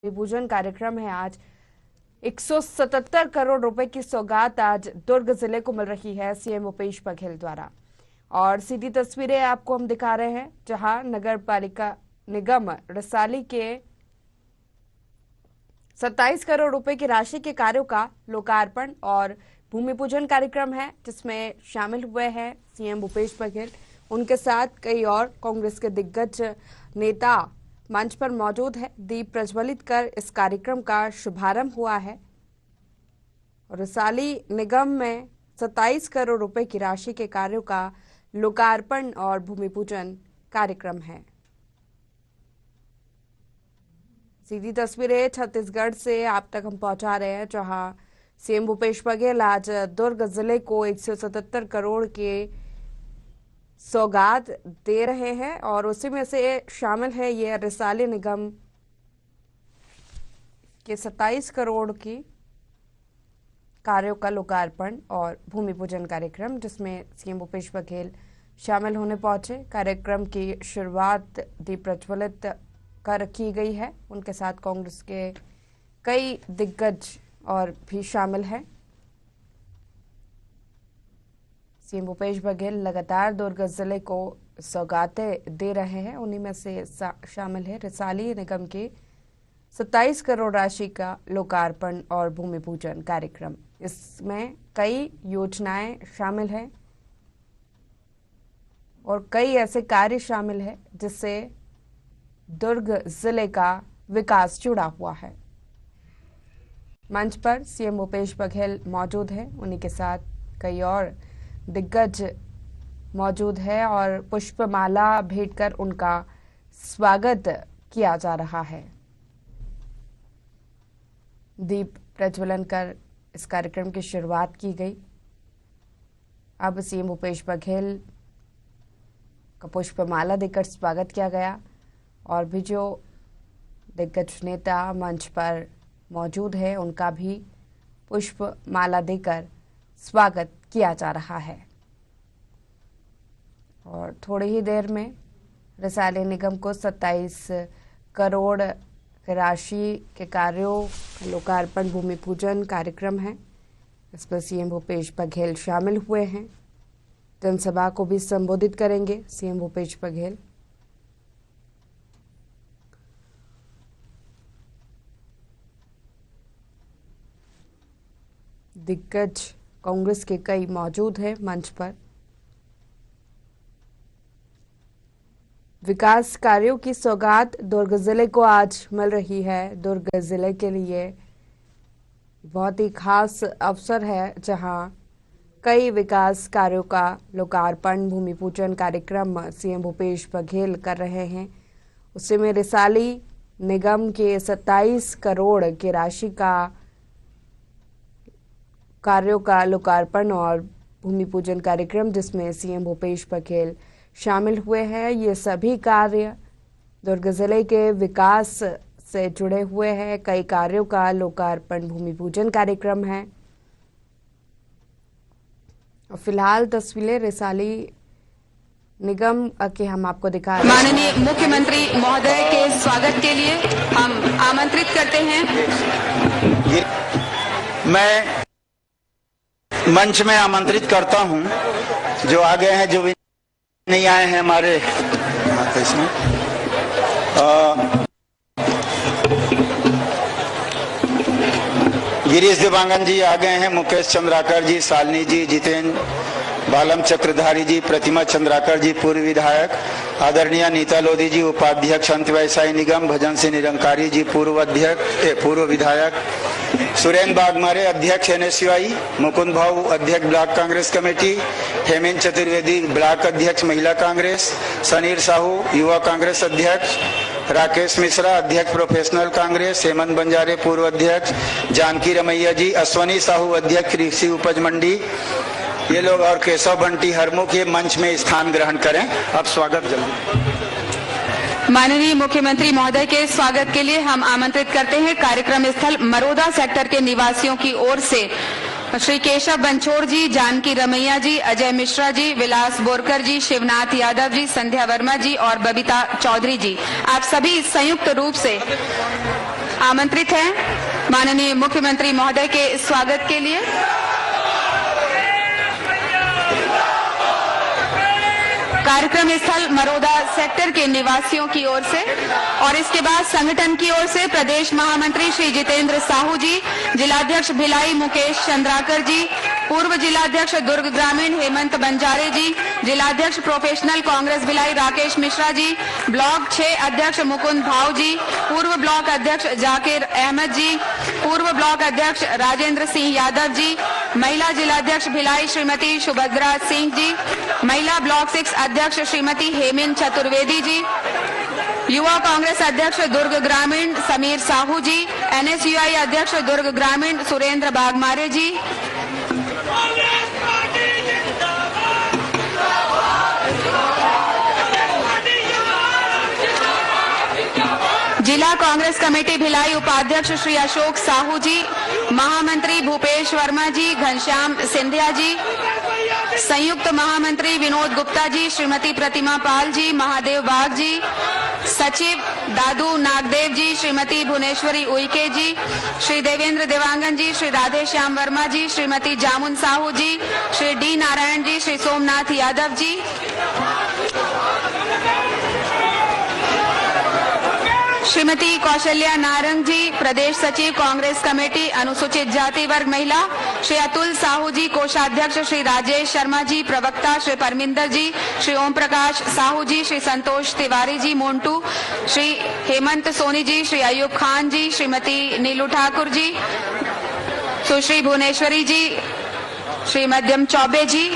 पूजन कार्यक्रम है आज। 177 करोड़ रुपए की सौगात आज दुर्ग जिले को मिल रही है सीएम भूपेश बघेल द्वारा। और सीधी तस्वीरें आपको हम दिखा रहे हैं जहां नगर पालिका निगम रिसाली के 27 करोड़ रुपए की राशि के कार्यों का लोकार्पण और भूमि पूजन कार्यक्रम है, जिसमें शामिल हुए हैं सीएम भूपेश बघेल। उनके साथ कई और कांग्रेस के दिग्गज नेता मंच पर मौजूद है। दीप प्रज्वलित कर इस कार्यक्रम का शुभारंभ हुआ है। रिसाली निगम में 27 करोड़ रुपए की राशि के कार्यों का लोकार्पण और भूमि पूजन कार्यक्रम है। सीधी तस्वीरें छत्तीसगढ़ से आप तक हम पहुंचा रहे हैं, जहां सीएम भूपेश बघेल आज दुर्ग जिले को 177 करोड़ के सौगात दे रहे हैं और उसी में से शामिल है ये रिसाली निगम के 27 करोड़ की कार्यों का लोकार्पण और भूमि पूजन कार्यक्रम, जिसमें सीएम भूपेश बघेल शामिल होने पहुंचे। कार्यक्रम की शुरुआत दीप प्रज्वलित कर की गई है। उनके साथ कांग्रेस के कई दिग्गज और भी शामिल हैं। सीएम भूपेश बघेल लगातार दुर्ग जिले को सौगातें दे रहे हैं। उन्हीं में से शामिल है रिसाली निगम के 27 करोड़ राशि का लोकार्पण और भूमि पूजन कार्यक्रम। इसमें कई योजनाएं शामिल हैं और कई ऐसे कार्य शामिल हैं जिससे दुर्ग जिले का विकास जुड़ा हुआ है। मंच पर सीएम भूपेश बघेल मौजूद हैं। उन्हीं के साथ कई और दिग्गज मौजूद है और पुष्पमाला भेंट कर उनका स्वागत किया जा रहा है। दीप प्रज्वलन कर इस कार्यक्रम की शुरुआत की गई। अब सीएम भूपेश बघेल का पुष्पमाला देकर स्वागत किया गया और भी जो दिग्गज नेता मंच पर मौजूद है उनका भी पुष्पमाला देकर स्वागत किया जा रहा है। और थोड़ी ही देर में रिसाली निगम को 27 करोड़ राशि के कार्यों का लोकार्पण भूमि पूजन कार्यक्रम है। इसमें सीएम भूपेश बघेल शामिल हुए हैं। जनसभा को भी संबोधित करेंगे सीएम भूपेश बघेल। दिग्गज कांग्रेस के कई मौजूद हैं मंच पर। विकास कार्यों की सौगात दुर्ग जिले को आज मिल रही है। दुर्ग जिले के लिए बहुत ही खास अवसर है, जहां कई विकास कार्यों का लोकार्पण भूमि पूजन कार्यक्रम सीएम भूपेश बघेल कर रहे हैं। उसी में रिसाली निगम के 27 करोड़ की राशि का कार्यों का लोकार्पण और भूमि पूजन कार्यक्रम, जिसमें सीएम भूपेश बघेल शामिल हुए हैं। ये सभी कार्य दुर्ग जिले के विकास से जुड़े हुए हैं। कई कार्यों का लोकार्पण भूमि पूजन कार्यक्रम है। और फिलहाल तस्वीरें रिसाली निगम के हम आपको दिखा रहे हैं। माननीय मुख्यमंत्री महोदय के स्वागत के लिए हम आमंत्रित करते हैं। मैं मंच में आमंत्रित करता हूं जो आ गए हैं, जो भी नहीं आए हैं हमारे गिरीश देवांगन जी आ गए हैं, मुकेश चंद्राकर जी, शालिनी जी, जितेंद्र बालम चक्रधारी जी, प्रतिमा चंद्राकर जी पूर्व विधायक, आदरणीय नीता लोधी जी उपाध्यक्ष अंत व्यवसायी निगम, भजन सिंह निरंकारी जी पूर्व विधायक, सुरेंद्र बागमारे अध्यक्ष एनएसयूआई, मुकुंद भाऊ अध्यक्ष block Congress committee, Hemant Chaturvedi block अध्यक्ष महिला कांग्रेस, सनीर साहू युवा कांग्रेस अध्यक्ष, राकेश मिश्रा अध्यक्ष प्रोफेशनल कांग्रेस, हेमंत बंजारे पूर्व अध्यक्ष, जानकी रमैया जी, अश्वनी साहू अध्यक्ष कृषि उपज मंडी, ये लोग और केशव बंटी हरमुख ये मंच में स्थान ग्रहण करें। अब स्वागत जल्दी। माननीय मुख्यमंत्री महोदय के स्वागत के लिए हम आमंत्रित करते हैं कार्यक्रम स्थल मरोदा सेक्टर के निवासियों की ओर से श्री केशव बंछोड़ जी, जानकी रमैया जी, अजय मिश्रा जी, विलास बोरकर जी, शिवनाथ यादव जी, संध्या वर्मा जी और बबीता चौधरी जी, आप सभी संयुक्त रूप से आमंत्रित हैं माननीय मुख्यमंत्री महोदय के स्वागत के लिए। कार्यक्रम स्थल मरोदा सेक्टर के निवासियों की ओर से और इसके बाद संगठन की ओर से प्रदेश महामंत्री श्री जितेंद्र साहू जी, जिलाध्यक्ष भिलाई मुकेश चंद्राकर जी, पूर्व जिलाध्यक्ष दुर्ग ग्रामीण हेमंत बंजारे जी, जिलाध्यक्ष प्रोफेशनल कांग्रेस भिलाई राकेश मिश्रा जी, ब्लॉक 6 अध्यक्ष मुकुंद भाव जी, पूर्व ब्लॉक अध्यक्ष जाकिर अहमद जी, पूर्व ब्लॉक अध्यक्ष राजेंद्र सिंह यादव जी, महिला जिलाध्यक्ष भिलाई श्रीमती सुभद्रा सिंह जी, महिला ब्लॉक 6 अध्यक्ष श्रीमती हेमिन चतुर्वेदी जी, युवा कांग्रेस अध्यक्ष दुर्ग ग्रामीण समीर साहू जी, NSUI अध्यक्ष दुर्ग ग्रामीण सुरेंद्र बागमारे जी, जिला कांग्रेस कमेटी भिलाई उपाध्यक्ष श्री अशोक साहू जी, महामंत्री भूपेश वर्मा जी, घनश्याम सिंधिया जी, संयुक्त महामंत्री विनोद गुप्ता जी, श्रीमती प्रतिमा पाल जी, महादेव बाग जी, सचिव दादू नागदेव जी, श्रीमती भुवनेश्वरी उइके जी, श्री देवेंद्र देवांगन जी, श्री राधे श्याम वर्मा जी, श्रीमती जामुन साहू जी, श्री डी नारायण जी, श्री सोमनाथ यादव जी, श्रीमती कौशल्या नारंग जी, प्रदेश सचिव कांग्रेस कमेटी अनुसूचित जाति वर्ग महिला, श्री अतुल साहू जी, कोषाध्यक्ष श्री राजेश शर्मा जी, प्रवक्ता श्री परमिंदर जी, श्री ओम प्रकाश साहू जी, श्री संतोष तिवारी जी मोन्टू, श्री हेमंत सोनी जी, श्री अयूब खान जी, श्रीमती नीलू ठाकुर जी, सुश्री भुवनेश्वरी जी, श्री मध्यम चौबे जी,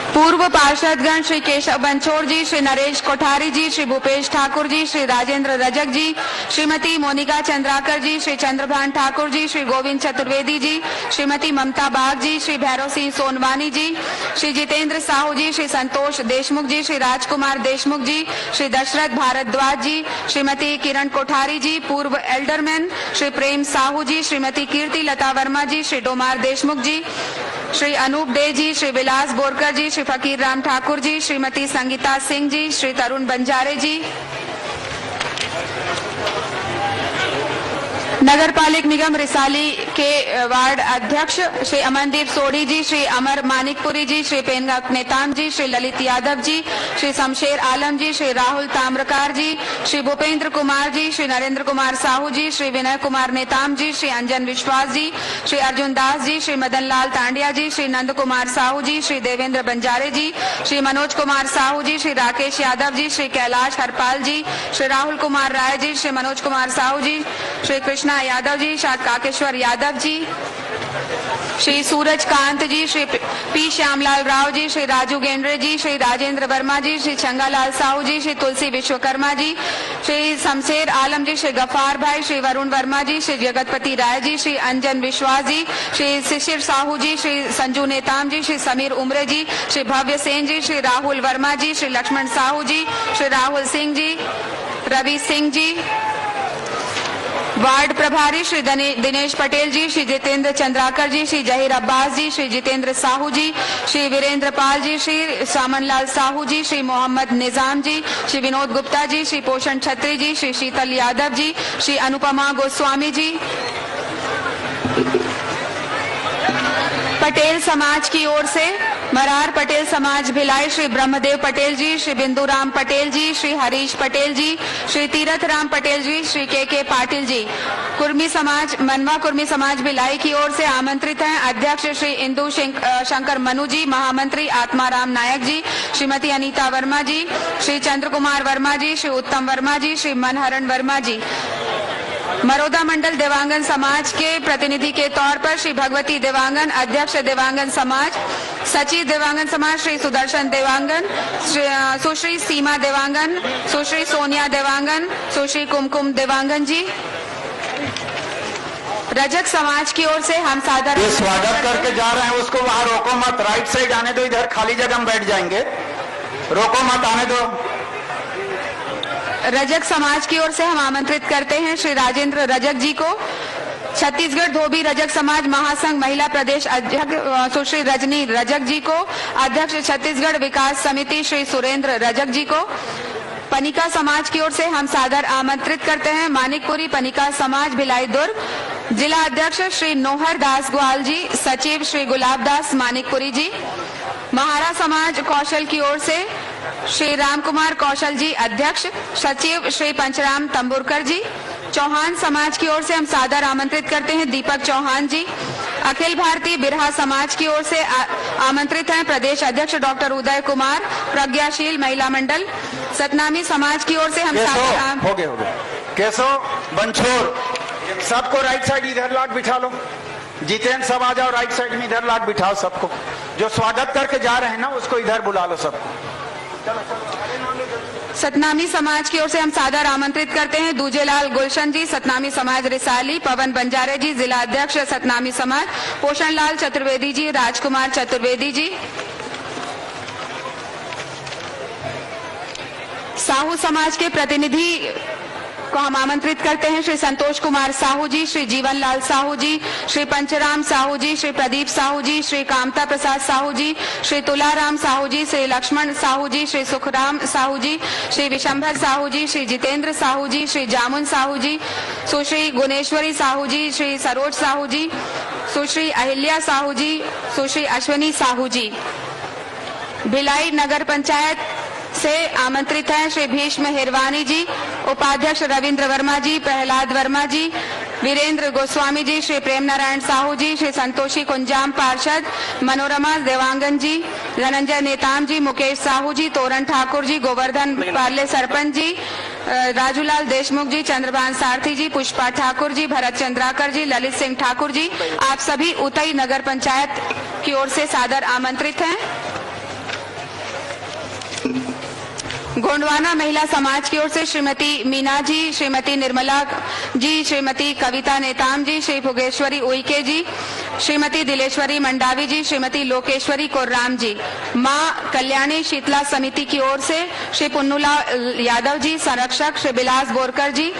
पूर्व पार्षदगण श्री केशव बंछोड़ जी, श्री नरेश कोठारी जी, श्री भूपेश ठाकुर जी, श्री राजेंद्र रजक जी, श्रीमती मोनिका चंद्राकर जी, श्री चंद्रभान ठाकुर जी, श्री गोविंद चतुर्वेदी जी, श्रीमती ममता बाग जी, श्री भैरव सिंह सोनवानी जी, श्री जितेंद्र साहू जी, श्री संतोष देशमुख जी, श्री राजकुमार देशमुख जी, श्री दशरथ भारद्वाज जी, श्रीमती किरण कोठारी जी, पूर्व एल्डरमैन श्री प्रेम साहू जी, श्रीमती कीर्ति लता वर्मा जी, श्री डोमार देशमुख जी, श्री अनूप डे जी, श्री विलास बोरकर जी, श्री फकीर राम ठाकुर जी, श्रीमती संगीता सिंह जी, श्री तरुण बंजारे जी, नगर पालिक निगम रिसाली के वार्ड अध्यक्ष श्री अमनदीप सोढ़ी जी, श्री अमर मानिकपुरी जी, श्री पेनगक नेताम जी, श्री ललित यादव जी, श्री शमशेर आलम जी, श्री राहुल ताम्रकार जी, श्री भूपेंद्र कुमार जी, श्री नरेंद्र कुमार साहू जी, श्री विनय कुमार नेताम जी, श्री अंजन विश्वास जी, श्री अर्जुन दास जी, श्री मदन लाल तांडिया जी, श्री नंद कुमार साहू जी, श्री देवेंद्र बंजारे जी, श्री मनोज कुमार साहू जी, श्री राकेश यादव जी, श्री कैलाश हरपाल जी, श्री राहुल कुमार राय जी, श्री मनोज कुमार साहू जी, श्री कृष्णा यादव जी, श्री काकेश्वर यादव जी, श्री सूरज कांत जी, श्री पी श्यामलाल राव जी, श्री राजू गेंद्रे जी, श्री राजेंद्र वर्मा जी, श्री छंगालाल साहू जी, श्री तुलसी विश्वकर्मा जी, श्री शमशेर आलम जी, श्री गफार भाई, श्री वरुण वर्मा जी, श्री जगतपति राय जी, श्री अंजन विश्वास जी, श्री शिशिर साहू जी, श्री संजू नेताम जी, श्री समीर उमरे जी, श्री भव्य सेन जी, श्री राहुल वर्मा जी, श्री लक्ष्मण साहू जी, श्री राहुल सिंह जी, रवि सिंह जी, वार्ड प्रभारी श्री दिनेश पटेल जी, श्री जितेंद्र चंद्राकर जी, श्री जहीर अब्बास जी, श्री जितेंद्र साहू जी, श्री वीरेंद्र पाल जी, श्री सामनलाल साहू जी, श्री मोहम्मद निजाम जी, श्री विनोद गुप्ता जी, श्री पोषण छत्री जी, श्री शीतल यादव जी, श्री अनुपमा गोस्वामी जी, पटेल समाज की ओर से मरार पटेल समाज भिलाई श्री ब्रह्मदेव पटेल जी, श्री बिंदुराम पटेल जी, श्री हरीश पटेल जी, श्री तीरथ राम पटेल जी, श्री के पाटिल जी, कुर्मी समाज मनवा कुर्मी समाज भिलाई की ओर से आमंत्रित हैं अध्यक्ष श्री इंदु शंकर मनु जी, महामंत्री आत्माराम नायक जी, श्रीमती अनीता वर्मा जी, श्री चंद्र कुमार वर्मा जी, श्री उत्तम वर्मा जी, श्री मनहरण वर्मा जी, मरोदा मंडल देवांगन समाज के प्रतिनिधि के तौर पर श्री भगवती देवांगन, अध्यक्ष देवांगन समाज, सचिव देवांगन समाज श्री सुदर्शन देवांगन, सुश्री सीमा देवांगन, सुश्री सोनिया देवांगन, सुश्री कुमकुम देवांगन जी, रजक समाज की ओर से हम सादर स्वागत करके जा रहे हैं। उसको वहां रोको मत, राइट साइड आने दो, इधर खाली जगह में बैठ जाएंगे, रोको मत, आने दो। रजक समाज की ओर से हम आमंत्रित करते हैं श्री राजेंद्र रजक जी को, छत्तीसगढ़ धोबी रजक समाज महासंघ महिला प्रदेश अध्यक्ष सुश्री रजनी रजक जी को, अध्यक्ष छत्तीसगढ़ विकास समिति श्री सुरेंद्र रजक जी को, पनिका समाज की ओर से हम सादर आमंत्रित करते हैं मानिकपुरी पनिका समाज भिलाई दुर्ग, जिला अध्यक्ष श्री नोहर दास ग्वाल जी, सचिव श्री गुलाब दास मानिकपुरी जी। महारा समाज कौशल की ओर से श्री राम कुमार कौशल जी अध्यक्ष, सचिव श्री पंचराम तंबुरकर जी। चौहान समाज की ओर से हम सादर आमंत्रित करते हैं दीपक चौहान जी। अखिल भारतीय बिरहा समाज की ओर से आमंत्रित हैं प्रदेश अध्यक्ष डॉक्टर उदय कुमार, प्रज्ञाशील महिला मंडल। सतनामी समाज की ओर से हम सादर हो गए केशव बंछोर, सबको राइट साइड इधर लाग बिठा लो। जितेंद्र सब आ जाओ, राइट साइड में इधर लाग बिठाओ सबको। जो स्वागत करके जा रहे हैं ना उसको इधर बुला लो सबको। सतनामी समाज की ओर से हम सादर आमंत्रित करते हैं दूजेलाल गुलशन जी, सतनामी समाज रिसाली। पवन बंजारे जी, जिला अध्यक्ष सतनामी समाज। पोषण लाल चतुर्वेदी जी, राजकुमार चतुर्वेदी जी। साहू समाज के प्रतिनिधि को हम आमंत्रित करते हैं श्री संतोष कुमार साहू जी, श्री जीवन लाल साहू जी, श्री पंचराम साहू जी, श्री प्रदीप साहू जी, श्री कामता प्रसाद साहू जी, श्री तुलाराम साहू जी, श्री लक्ष्मण साहू जी, श्री सुखराम साहू जी, श्री विशंभर साहू जी, श्री जितेंद्र साहू जी, श्री जामुन साहू जी, सुश्री गुणेश्वरी साहू जी, श्री सरोज साहू जी, सुश्री अहिल्या साहू जी, सुश्री अश्विनी साहू जी। भिलाई नगर पंचायत से आमंत्रित हैं श्री भीष्म हिरवानी जी, उपाध्यक्ष रविंद्र वर्मा जी, प्रहलाद वर्मा जी, वीरेंद्र गोस्वामी जी, श्री प्रेम नारायण साहू जी, श्री संतोषी कुंजाम पार्षद, मनोरमा देवांगन जी, धनंजय नेताम जी, मुकेश साहू जी, तोरण ठाकुर जी, गोवर्धन पार्ले सरपंच जी, राजूलाल देशमुख जी, चंद्रभान सारथी जी, पुष्पा ठाकुर जी, भरत चंद्राकर जी, ललित सिंह ठाकुर जी। आप सभी उतई नगर पंचायत की ओर से सादर आमंत्रित हैं। गोंडवाना महिला समाज की ओर से श्रीमती मीना जी, श्रीमती निर्मला जी, श्रीमती कविता नेताम जी, श्री भुगेश्वरी उइके जी, श्रीमती दिलेश्वरी मंडावी जी, श्रीमती लोकेश्वरी कोर्राम जी। मां कल्याणी शीतला समिति की ओर से श्री पुन्नूलाल यादव जी, संरक्षक श्री बिलास बोरकर जी,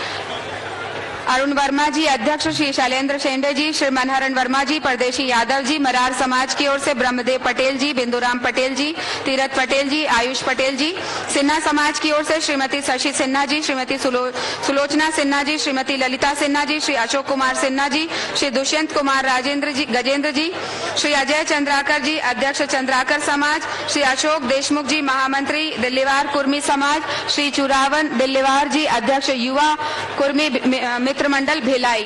अरुण वर्मा जी अध्यक्ष, श्री शैलेंद्र शेंडे जी, श्री मनहरन वर्मा जी, परदेशी यादव जी। मरार समाज की ओर से ब्रह्मदेव पटेल जी, बिंदुराम पटेल जी, तीरथ पटेल जी, आयुष पटेल जी। सिन्हा समाज की ओर से श्रीमती शशि सिन्हा जी, श्रीमती सुलोचना सिन्हा जी, श्रीमती ललिता सिन्हा जी, श्री अशोक कुमार सिन्हा जी, श्री दुष्यंत कुमार राजेंद्र जी गजेंद्र जी, श्री अजय चंद्राकर जी अध्यक्ष चंद्राकर समाज, श्री अशोक देशमुख जी महामंत्री दिल्लीवार कुर्मी समाज, श्री चुरावन दिल्लीवार जी अध्यक्ष युवा कुर्मी मित्र मंडल भिलाई।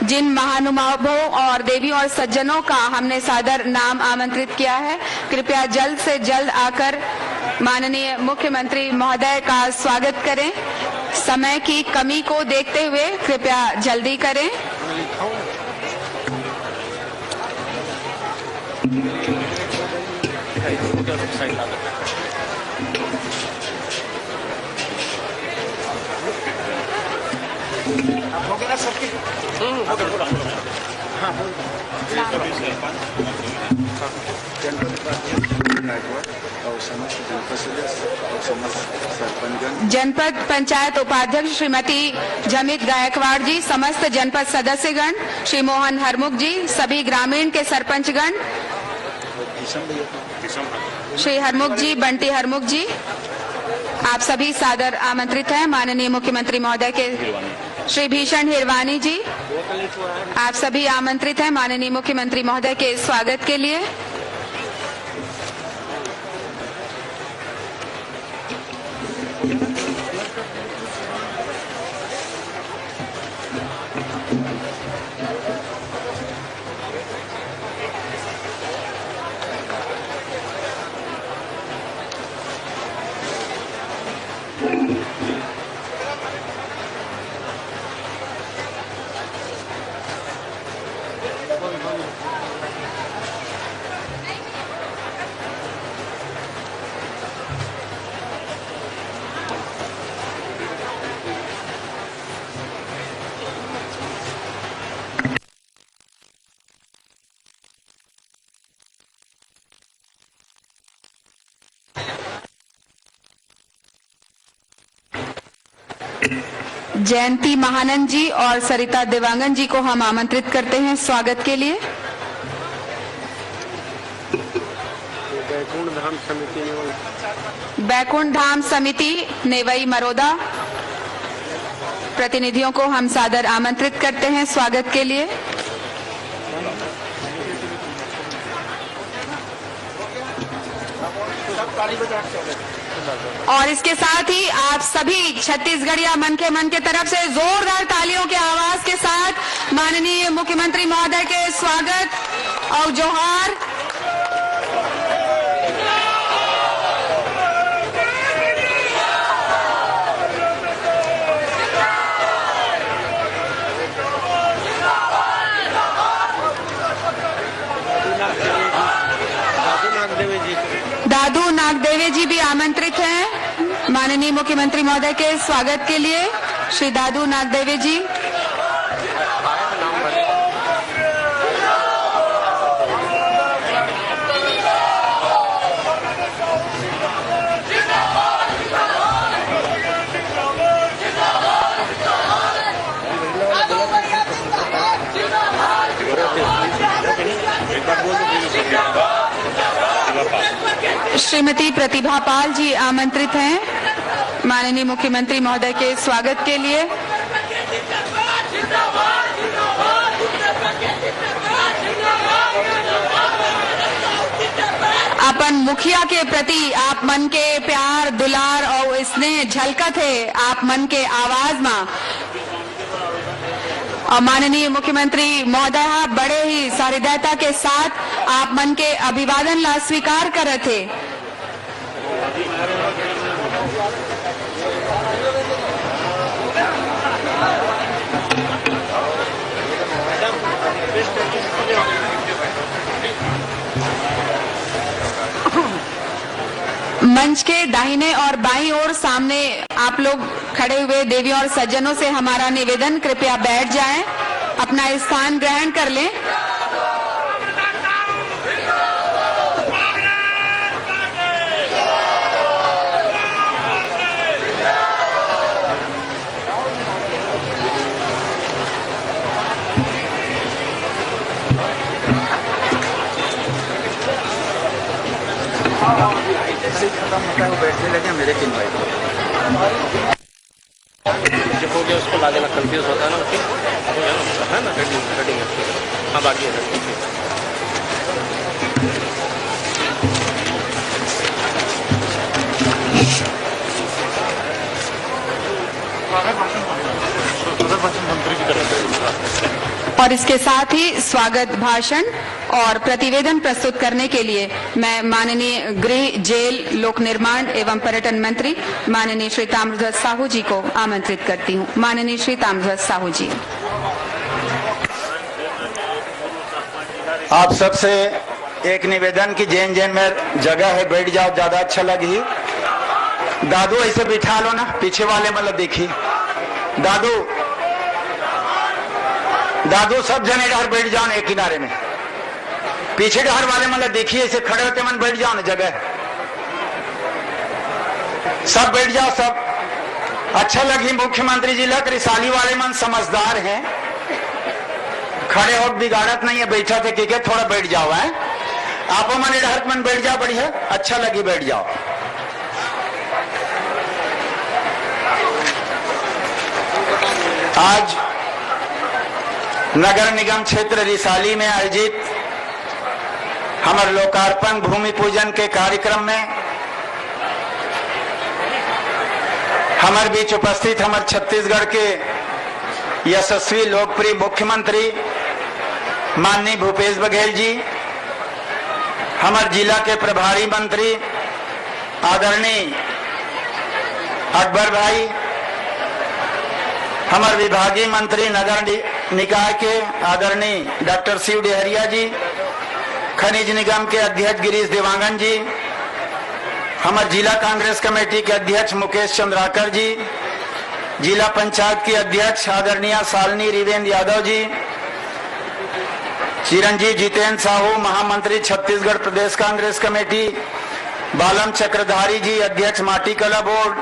जिन महानुभावों और देवियों और सज्जनों का हमने सादर नाम आमंत्रित किया है, कृपया जल्द से जल्द आकर माननीय मुख्यमंत्री महोदय का स्वागत करें। समय की कमी को देखते हुए कृपया जल्दी करें। जनपद पंचायत उपाध्यक्ष श्रीमती जमित गायकवाड़ जी, समस्त जनपद सदस्यगण, श्री मोहन हरमुख जी, सभी ग्रामीण के सरपंचगण, श्री हरमुख जी, बंटी हरमुख जी, आप सभी सादर आमंत्रित हैं। माननीय मुख्यमंत्री महोदय के श्री भीषण हिरवानी जी, आप सभी आमंत्रित हैं माननीय मुख्यमंत्री महोदय के स्वागत के लिए। जयंती महानंद जी और सरिता देवांगन जी को हम आमंत्रित करते हैं स्वागत के लिए। बैकुंठ धाम समिति नेवई मरोदा प्रतिनिधियों को हम सादर आमंत्रित करते हैं स्वागत के लिए। और इसके साथ ही आप सभी छत्तीसगढ़िया मन के तरफ से जोरदार तालियों के आवाज के साथ माननीय मुख्यमंत्री महोदय के स्वागत और जोहार। दादू नागदेवे जी भी आमंत्रित हैं माननीय मुख्यमंत्री महोदय के स्वागत के लिए। श्री दादू नागदेवे जी। श्रीमती प्रतिभा पाल जी आमंत्रित हैं माननीय मुख्यमंत्री महोदय के स्वागत के लिए। अपन मुखिया के प्रति आप मन के प्यार दुलार और स्नेह झलकत है आप मन के आवाज में। और माननीय मुख्यमंत्री महोदय बड़े ही सहृदयता के साथ आप मन के अभिवादन ला स्वीकार करत थे। मंच के दाहिने और बाईं ओर सामने आप लोग खड़े हुए देवियों और सज्जनों से हमारा निवेदन, कृपया बैठ जाएं, अपना स्थान ग्रहण कर लें। बैठने लगे मेरे किन भाई जब हो गया उसको लागे ना कंफ्यूज होता है ना उसकी है ना कटिंग हाँ बाकी है। मंत्री की तरफ और इसके साथ ही स्वागत भाषण और प्रतिवेदन प्रस्तुत करने के लिए मैं माननीय गृह जेल लोक निर्माण एवं पर्यटन मंत्री माननीय श्री ताम्रध्वज साहू जी को आमंत्रित करती हूँ। माननीय श्री ताम्रध्वज साहू जी। आप सबसे एक निवेदन की जैन में जगह है, बैठ जाओ, ज्यादा अच्छा लगी। दादू ऐसे बिठा लो ना, पीछे वाले मतलब देखिए। दादू सब जने इधर बैठ जाओ ना, एक किनारे में। पीछे डहर वाले मतलब देखिए, ऐसे खड़े होते मन बैठ जाओ ना, जगह सब बैठ जाओ सब। अच्छा लगी मुख्यमंत्री जी लग रिसाली वाले मन समझदार हैं, खड़े हो बिगाड़त नहीं है, बैठा थे कि थोड़ा बैठ जाओ है। आप मन इधर मन बैठ जाओ, बढ़िया अच्छा लगी, बैठ जाओ। आज नगर निगम क्षेत्र रिसाली में आयोजित हमारे लोकार्पण भूमि पूजन के कार्यक्रम में हमारे बीच उपस्थित हमारे छत्तीसगढ़ के यशस्वी लोकप्रिय मुख्यमंत्री माननीय भूपेश बघेल जी, हमारे जिला के प्रभारी मंत्री आदरणीय अकबर भाई, हमारे विभागीय मंत्री नगर निकाय के आदरणीय डॉक्टर शिव डेहरिया जी, खनिज निगम के अध्यक्ष गिरीश देवांगन जी, हमारे जिला कांग्रेस कमेटी के अध्यक्ष मुकेश चंद्राकर जी, जिला पंचायत के अध्यक्ष आदरणीय शालिनी रिवेंद्र यादव जी, चिरंजीव जितेंद्र साहू महामंत्री छत्तीसगढ़ प्रदेश कांग्रेस कमेटी, बालम चक्रधारी जी अध्यक्ष माटी कला बोर्ड,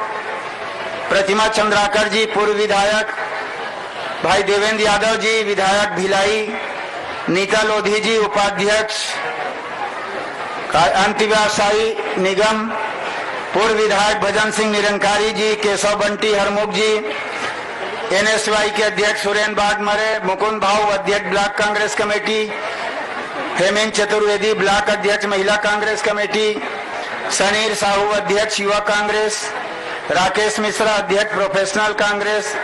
प्रतिमा चंद्राकर जी पूर्व विधायक, भाई देवेंद्र यादव जी विधायक भिलाई, नीता लोधी जी उपाध्यक्ष अंतव्यवसायी निगम, पूर्व विधायक भजन सिंह निरंकारी जी, केशव बंटी हरमुख जी, एनएसवाई के अध्यक्ष सुरेन बागमरे, मुकुंद भाऊ अध्यक्ष block Congress committee, Hemant Chaturvedi block अध्यक्ष महिला कांग्रेस कमेटी, सनीर साहू अध्यक्ष युवा कांग्रेस, राकेश मिश्रा अध्यक्ष प्रोफेशनल कांग्रेस,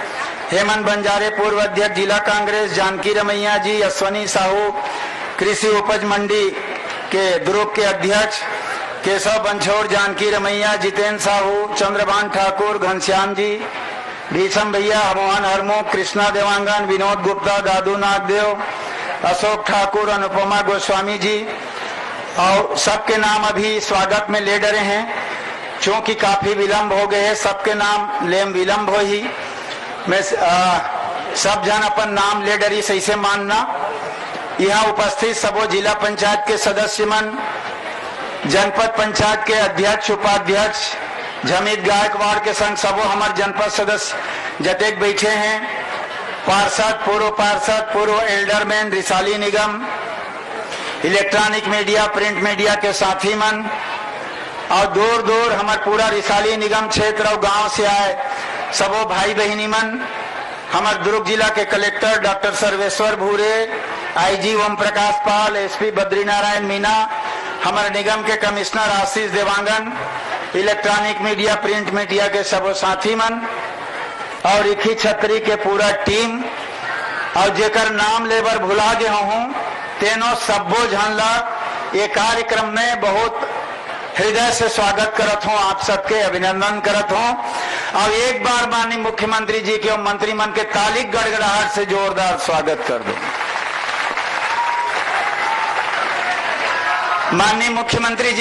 हेमंत बंजारे पूर्व अध्यक्ष जिला कांग्रेस, जानकी रमैया जी, अश्वनी साहू कृषि उपज मंडी के ग्रुप के अध्यक्ष, केशव बंछोड़, जानकी रमैया, जितेंद्र साहू, चंद्रभान ठाकुर, घनश्याम जी, भीषम भैया, मोहन हरमुख, कृष्णा देवांगन, विनोद गुप्ता, दादू नागदेव, अशोक ठाकुर, अनुपमा गोस्वामी जी, और सबके नाम अभी स्वागत में ले डरे हैं। चूंकि काफी विलंब हो गए हैं, सबके नाम लेम विलंब हो ही मैं सब जन अपन नाम ले डरी सही से मानना। यहाँ उपस्थित सबो जिला पंचायत के सदस्य मन, जनपद पंचायत के अध्यक्ष उपाध्यक्ष, झमित गायकवाड़ के संग सबो हमारे जनपद सदस्य जतेक बैठे हैं, पार्षद, पूर्व एल्डरमैन रिसाली निगम, इलेक्ट्रॉनिक मीडिया, प्रिंट मीडिया के साथी मन, और दूर दूर हमारे पूरा रिसाली निगम क्षेत्र और गांव से आए सबो भाई बहनी मन, हमारे दुर्ग जिला के collector doctor Sarveshwar Bhure, IG Om Prakash Pal, SP Badrinarayan Meena, हमारे निगम के commissioner Ashish Dewangan, electronic media, print media के सब साथी मन, और इखी छतरी के पूरा टीम, और जेकर नाम लेबर भुला गया हूँ तेनो सबो झनला ये कार्यक्रम में बहुत हृदय से स्वागत करत हूँ, आप सबके अभिनंदन करत हूँ। और एक बार माननीय मुख्यमंत्री जी के और मंत्रीमंडल के ताली गड़गड़ाहट से जोरदार स्वागत कर दो। माननीय मुख्यमंत्री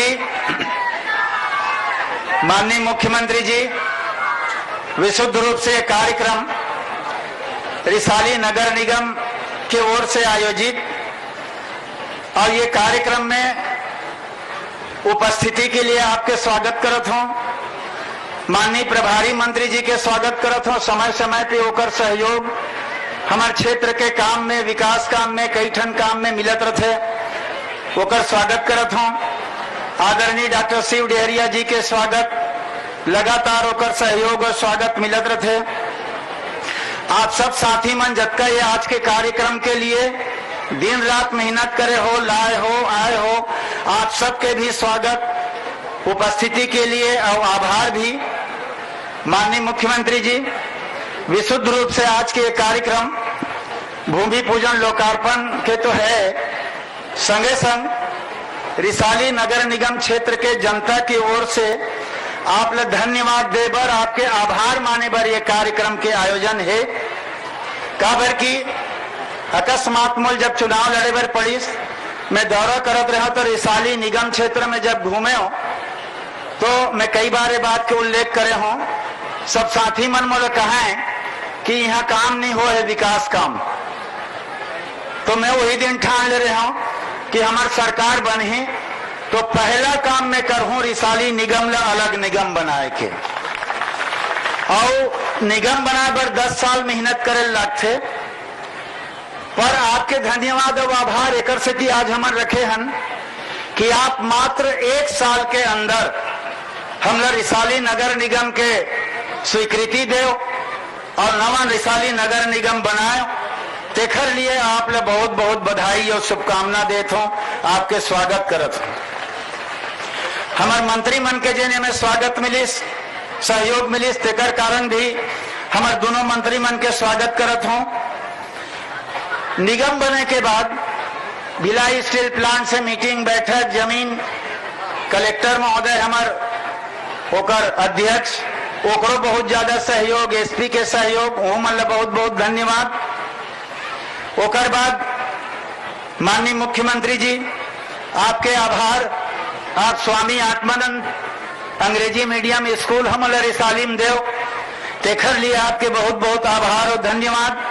जी विशुद्ध रूप से कार्यक्रम रिसाली नगर निगम की ओर से आयोजित, और ये कार्यक्रम में उपस्थिति के लिए आपके स्वागत करत हूं। माननीय प्रभारी मंत्री जी के स्वागत करत हूं। समय समय पे होकर सहयोग हमारे क्षेत्र के काम में, विकास काम में, कई ठन काम में मिलत रहते, होकर स्वागत करत हूं। आदरणीय डॉक्टर शिव डेहरिया जी के स्वागत लगातार होकर सहयोग और स्वागत मिलत रहते। आप सब साथी मन जतका ये आज के कार्यक्रम के लिए दिन रात मेहनत करे हो, लाए हो, आए हो, आप सबके भी स्वागत, उपस्थिति के लिए और आभार भी। माननीय मुख्यमंत्री जी विशुद्ध रूप से आज के कार्यक्रम भूमि पूजन लोकार्पण के तो है, संगे संग रिसाली नगर निगम क्षेत्र के जनता की ओर से आप लोग धन्यवाद दे बर, आपके आभार माने बर ये कार्यक्रम के आयोजन है। काबर की अकस्मात मूल जब चुनाव लड़े बर पड़ी, मैं दौरा करत रहा तो रिसाली निगम क्षेत्र में जब घूमे हो तो मैं कई बार ये बात के उल्लेख करे हूं, सब साथी मन मोले कहा है कि यहाँ काम नहीं हो है, विकास काम। तो मैं वही दिन ठान ले रहा हूं कि हमारी सरकार बनी तो पहला काम मैं करहूं रिसाली निगम ला अलग निगम बनाए के, और निगम बनाए बर 10 साल मेहनत करे लगते, पर आपके धन्यवाद और आभार एकर से कि आज हमारे रखे हन कि आप मात्र 1 साल के अंदर हमला रिसाली नगर निगम के स्वीकृति दे और नवा रिसाली नगर निगम बनाए, तेखर लिए आप ले बहुत बहुत बधाई और शुभकामना देता हूं, आपके स्वागत करत हूं। हमारे मंत्री मन के जेने में स्वागत मिलिस, सहयोग मिलिस, तेकर कारण भी हमारे दोनों मंत्री मन के स्वागत करत हूं। निगम बने के बाद भिलाई स्टील प्लांट से मीटिंग बैठक, जमीन कलेक्टर महोदय हमार ओकर अध्यक्ष, ओकरो बहुत ज्यादा सहयोग, एसपी के सहयोग, वो मतलब बहुत बहुत धन्यवाद। ओकर बाद माननीय मुख्यमंत्री जी आपके आभार, आप स्वामी आत्मानंद अंग्रेजी मीडियम स्कूल हमला रिसाली में देव, तेखर लिए आपके बहुत बहुत आभार और धन्यवाद।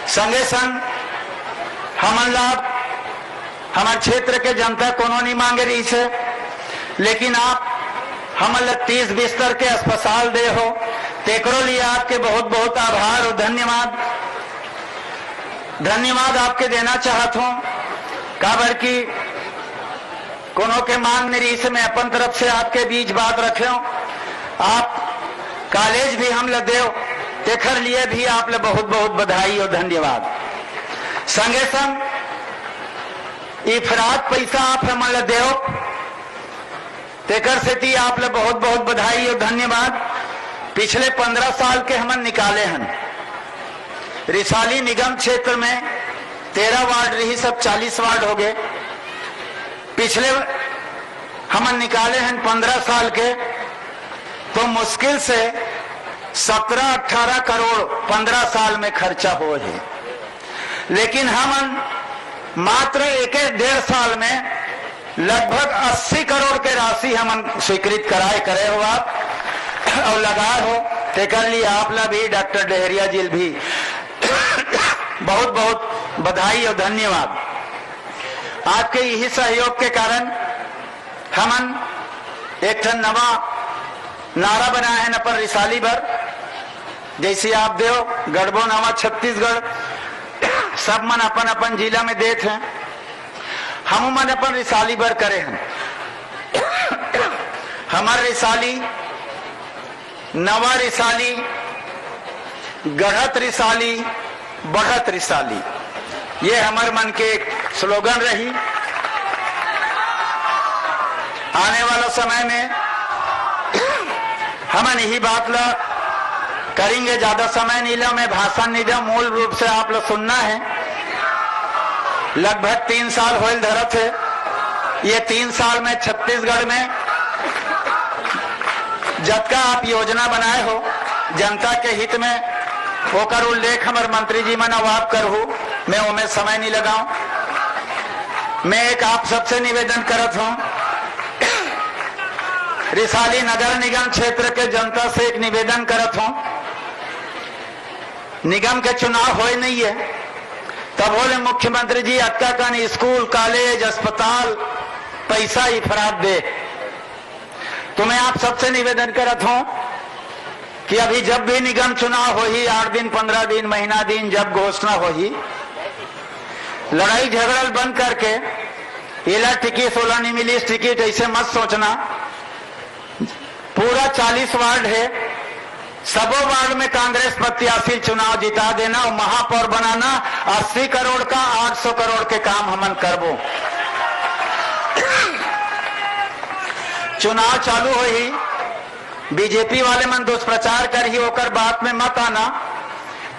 संगे संग हमन लाभ हमारे क्षेत्र के जनता कोनो नहीं मांगे रही से, लेकिन आप हमन 30 बिस्तर के अस्पताल दे हो, तेकरो लिए आपके बहुत बहुत आभार और धन्यवाद। धन्यवाद आपके देना चाहता हूं काबर की कोनो के मांग मेरी इस में अपन तरफ से आपके बीच बात रखे हो। आप कॉलेज भी हम ल देव तेखर लिए भी आप ले बहुत बहुत बधाई और धन्यवाद। संगे संग इफरात पैसा आप हमन ल देव तेकर सेती आप ले बहुत बहुत बधाई और धन्यवाद। पिछले 15 साल के हमन निकाले हैं रिसाली निगम क्षेत्र में 13 वार्ड रही, सब 40 वार्ड हो गए। पिछले हमन निकाले हैं 15 साल के, तो मुश्किल से 17-18 करोड़ 15 साल में खर्चा हो है। लेकिन हमन मात्र 1-1.5 साल में लगभग 80 करोड़ के राशि हमन स्वीकृत कराए करे हो आप और लगाए हो। तेकर लिए आप ला भी डॉक्टर डहरिया जी भी बहुत बहुत बधाई और धन्यवाद। आपके यही सहयोग के कारण हमन एक ठन नवा नारा बनाए हैं न पर रिसाली भर, जैसे आप देव गढ़बो नवा छत्तीसगढ़ सब मन अपन अपन जिला में देत हैं, हम मन अपन रिसाली भर करे हैं। हमार रिसाली नवा रिसाली गढ़त रिसाली बढ़त रिसाली, ये हमार मन के एक स्लोगन रही। आने वाला समय में हम यही बात ला करेंगे, ज्यादा समय नहीं ला, मैं भाषण नहीं दूं, मूल रूप से आप लोग सुनना है। लगभग 3 साल होल धरत है, ये 3 साल में छत्तीसगढ़ में जबका आप योजना बनाए हो जनता के हित में, होकर उल्लेख हमारे मंत्री जी मन अवाब करहू, मैं उनमें समय नहीं लगाऊं। मैं एक आप सबसे निवेदन करत हूं, रिसाली नगर निगम क्षेत्र के जनता से एक निवेदन करत हूं, निगम के चुनाव होए नहीं है तब बोले मुख्यमंत्री जी अक्का कान स्कूल कॉलेज अस्पताल पैसा इफरात दे। तो मैं आप सबसे निवेदन करत हूं कि अभी जब भी निगम चुनाव हो ही 8 दिन 15 दिन महीना दिन जब घोषणा हो ही, लड़ाई झगड़ल बंद करके इला टिकट 16 नहीं मिली टिकट ऐसे मत सोचना। पूरा 40 वार्ड है, सबों वार्ड में कांग्रेस प्रत्याशी चुनाव जिता देना और महापौर बनाना। 80 करोड़ का 800 करोड़ के काम हमन करबो। चुनाव चालू हो ही बीजेपी वाले मन दुष्प्रचार कर ही होकर बात में मत आना।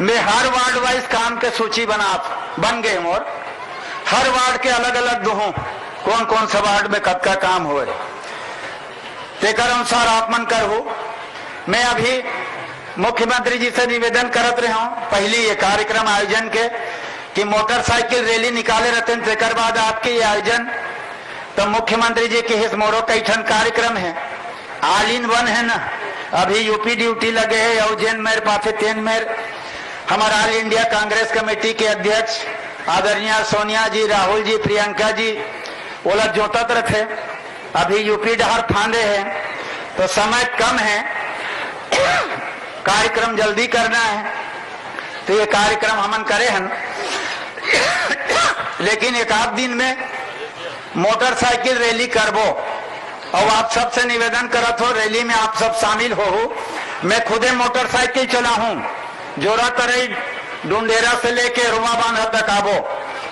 मैं हर वार्ड वाइज काम के सूची बन गए और हर वार्ड के अलग अलग दूं कौन कौन सा वार्ड में कब का काम हो, तेकर अनुसार आप मन करहू। मैं अभी मुख्यमंत्री जी से निवेदन करत रहा हूं पहली ये कार्यक्रम आयोजन के कि मोटरसाइकिल रैली निकाले रहते हैं, तेकर बाद आपके ये आयोजन तो मुख्यमंत्री जी के हिस मोरो कई ठन कार्यक्रम है, ऑल इन वन है ना। अभी यूपी ड्यूटी लगे है और जैन मेर पाथे तेन मेर हमारा ऑल इंडिया कांग्रेस कमेटी के अध्यक्ष आदरणीय सोनिया जी, राहुल जी, प्रियंका जी ओला जोतत रखे। अभी यूपी डहर फांदे हैं तो समय कम है, कार्यक्रम जल्दी करना है तो ये कार्यक्रम हमन करे हैं। लेकिन एक आध दिन में मोटरसाइकिल रैली करबो और आप सबसे निवेदन करत हो रैली में आप सब शामिल हो। मैं खुदे मोटरसाइकिल चला हूं, जोरा तरई डुंडेरा से लेके रुमा बांधा तक आबो,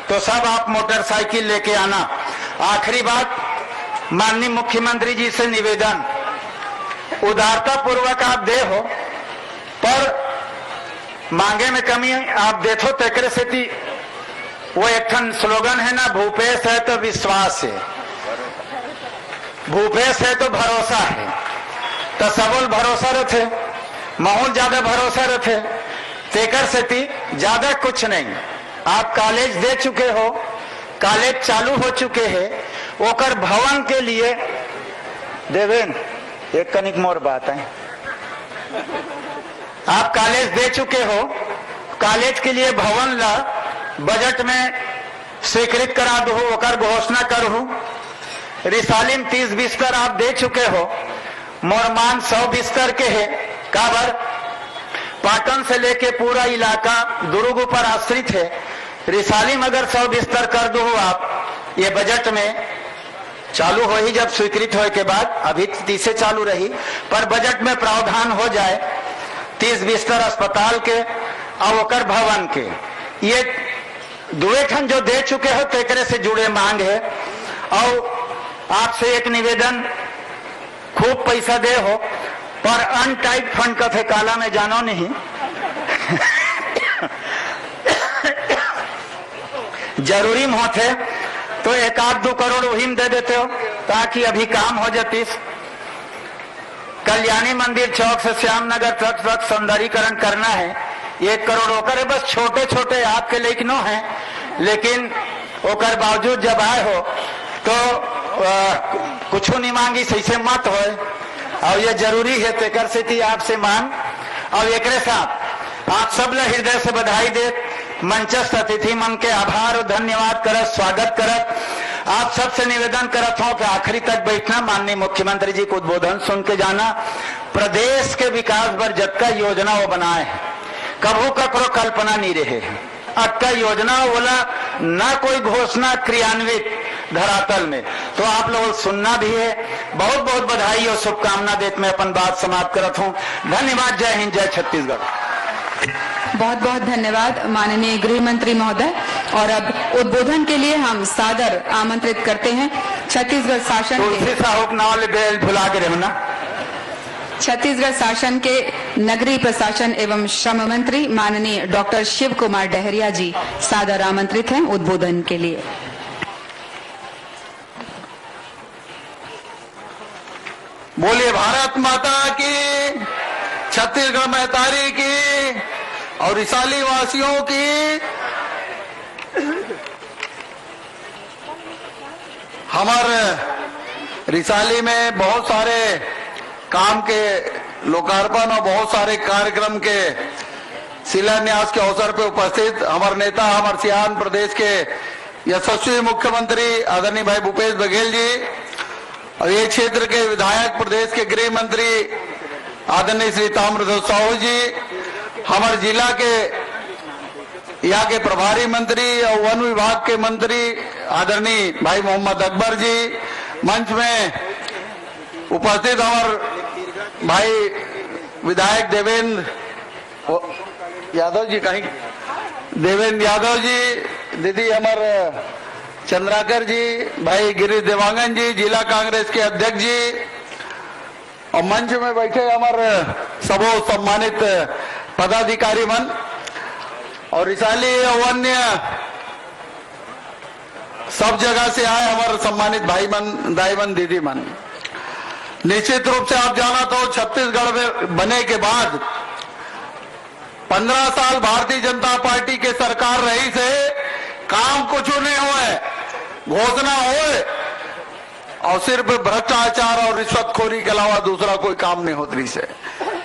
तो सब आप मोटरसाइकिल लेके आना। आखिरी बात, माननीय मुख्यमंत्री जी से निवेदन, उदारता पूर्वक आप दे हो पर मांगे में कमी आप देथो तेकरे सेती वो एक ठन स्लोगन है ना, भूपेश है तो विश्वास है, भूपेश है तो भरोसा है, तो सबल भरोसा रखे, माहौल ज्यादा भरोसा रखे, तेकर सेती ज्यादा कुछ नहीं। आप कॉलेज दे चुके हो, कॉलेज चालू हो चुके हैं, ओकर भवन के लिए देवेन एक कनिक मोर बात है, आप कॉलेज दे चुके हो, कॉलेज के लिए भवन ला बजट में स्वीकृत करा दो, ओकर घोषणा करू। रिसाली में 30 बिस्तर आप दे चुके हो, मोरमान 100 बिस्तर के है। काबर पाटन से लेके पूरा इलाका दुर्ग पर आश्रित है, रिसाली में अगर 100 बिस्तर कर दो आप, ये बजट में चालू हो ही जब स्वीकृत होने के बाद, अभी 30 से चालू रही, पर बजट में प्रावधान हो जाए 30 बिस्तर अस्पताल के और ओकर भवन के, ये दुए ठन जो दे चुके हो तेकरे से जुड़े मांग है। और आपसे एक निवेदन, खूब पैसा दे हो पर अनटाइप फंड का काला में जानो नहीं जरूरी में होते तो 1-2 करोड़ वही में दे देते हो ताकि अभी काम हो जाती। कल्याणी मंदिर चौक से श्याम नगर तक सौंदर्यीकरण करना है, 1 करोड़ होकर है, बस छोटे छोटे आपके लेकिन हैं, लेकिन ओकर बावजूद जब आए हो तो कुछ नहीं मांगी, सही से मत हो और ये जरूरी है तेकर से आपसे मांग। और एक साथ आप सब ले हृदय से बधाई दे, मंचस्थ अतिथि मन के आभार और धन्यवाद करत, स्वागत करत। आप सबसे निवेदन करत हो कि आखिरी तक बैठना, माननीय मुख्यमंत्री जी को उद्बोधन सुन के जाना। प्रदेश के विकास पर जतका योजना वो बनाए हैं, कभू ककरो कल्पना नहीं रहे, अक्का योजना बोला ना कोई घोषणा क्रियान्वित धरातल में, तो आप लोग सुनना भी है। बहुत बहुत बधाई और शुभकामना देते मैं अपन बात समाप्त करत हूँ। धन्यवाद। जय हिंद, जय छत्तीसगढ़। बहुत बहुत धन्यवाद माननीय गृह मंत्री महोदय। और अब उद्बोधन के लिए हम सादर आमंत्रित करते हैं छत्तीसगढ़ शासन तुलसी साहू के नाम ले भुला के रहना। छत्तीसगढ़ शासन के नगरीय प्रशासन एवं श्रम मंत्री माननीय डॉक्टर शिव कुमार डहरिया जी सादर आमंत्रित हैं उद्बोधन के लिए। बोलिए भारत माता की, छत्तीसगढ़ महतारी की और रिसाली वासियों की। हमारे रिसाली में बहुत सारे काम के लोकार्पण और बहुत सारे कार्यक्रम के शिलान्यास के अवसर पर उपस्थित हमारे नेता, हमारे सियान प्रदेश के यशस्वी मुख्यमंत्री आदरणीय भाई भूपेश बघेल जी और ये क्षेत्र के विधायक, प्रदेश के गृह मंत्री आदरणीय श्री ताम्रध्वज साहू जी, हमारे जिला के यहाँ के प्रभारी मंत्री और वन विभाग के मंत्री आदरणीय भाई मोहम्मद अकबर जी, मंच में उपस्थित हमारे भाई विधायक देवेंद्र यादव जी, कहीं देवेंद्र यादव जी, दीदी हमारे चंद्राकर जी, भाई गिरीश देवांगन जी, जिला कांग्रेस के अध्यक्ष जी, और मंच में बैठे हमारे सबो सम्मानित पदाधिकारी मन और रिसाली वन्य सब जगह से आए हमारे सम्मानित भाई मन, दाई मन, दीदी मन। निश्चित रूप से आप जाना तो छत्तीसगढ़ में बने के बाद 15 साल भारतीय जनता पार्टी के सरकार रही से काम कुछ नहीं हुए, घोषणा हुए और सिर्फ भ्रष्टाचार और रिश्वतखोरी के अलावा दूसरा कोई काम नहीं होती रही से,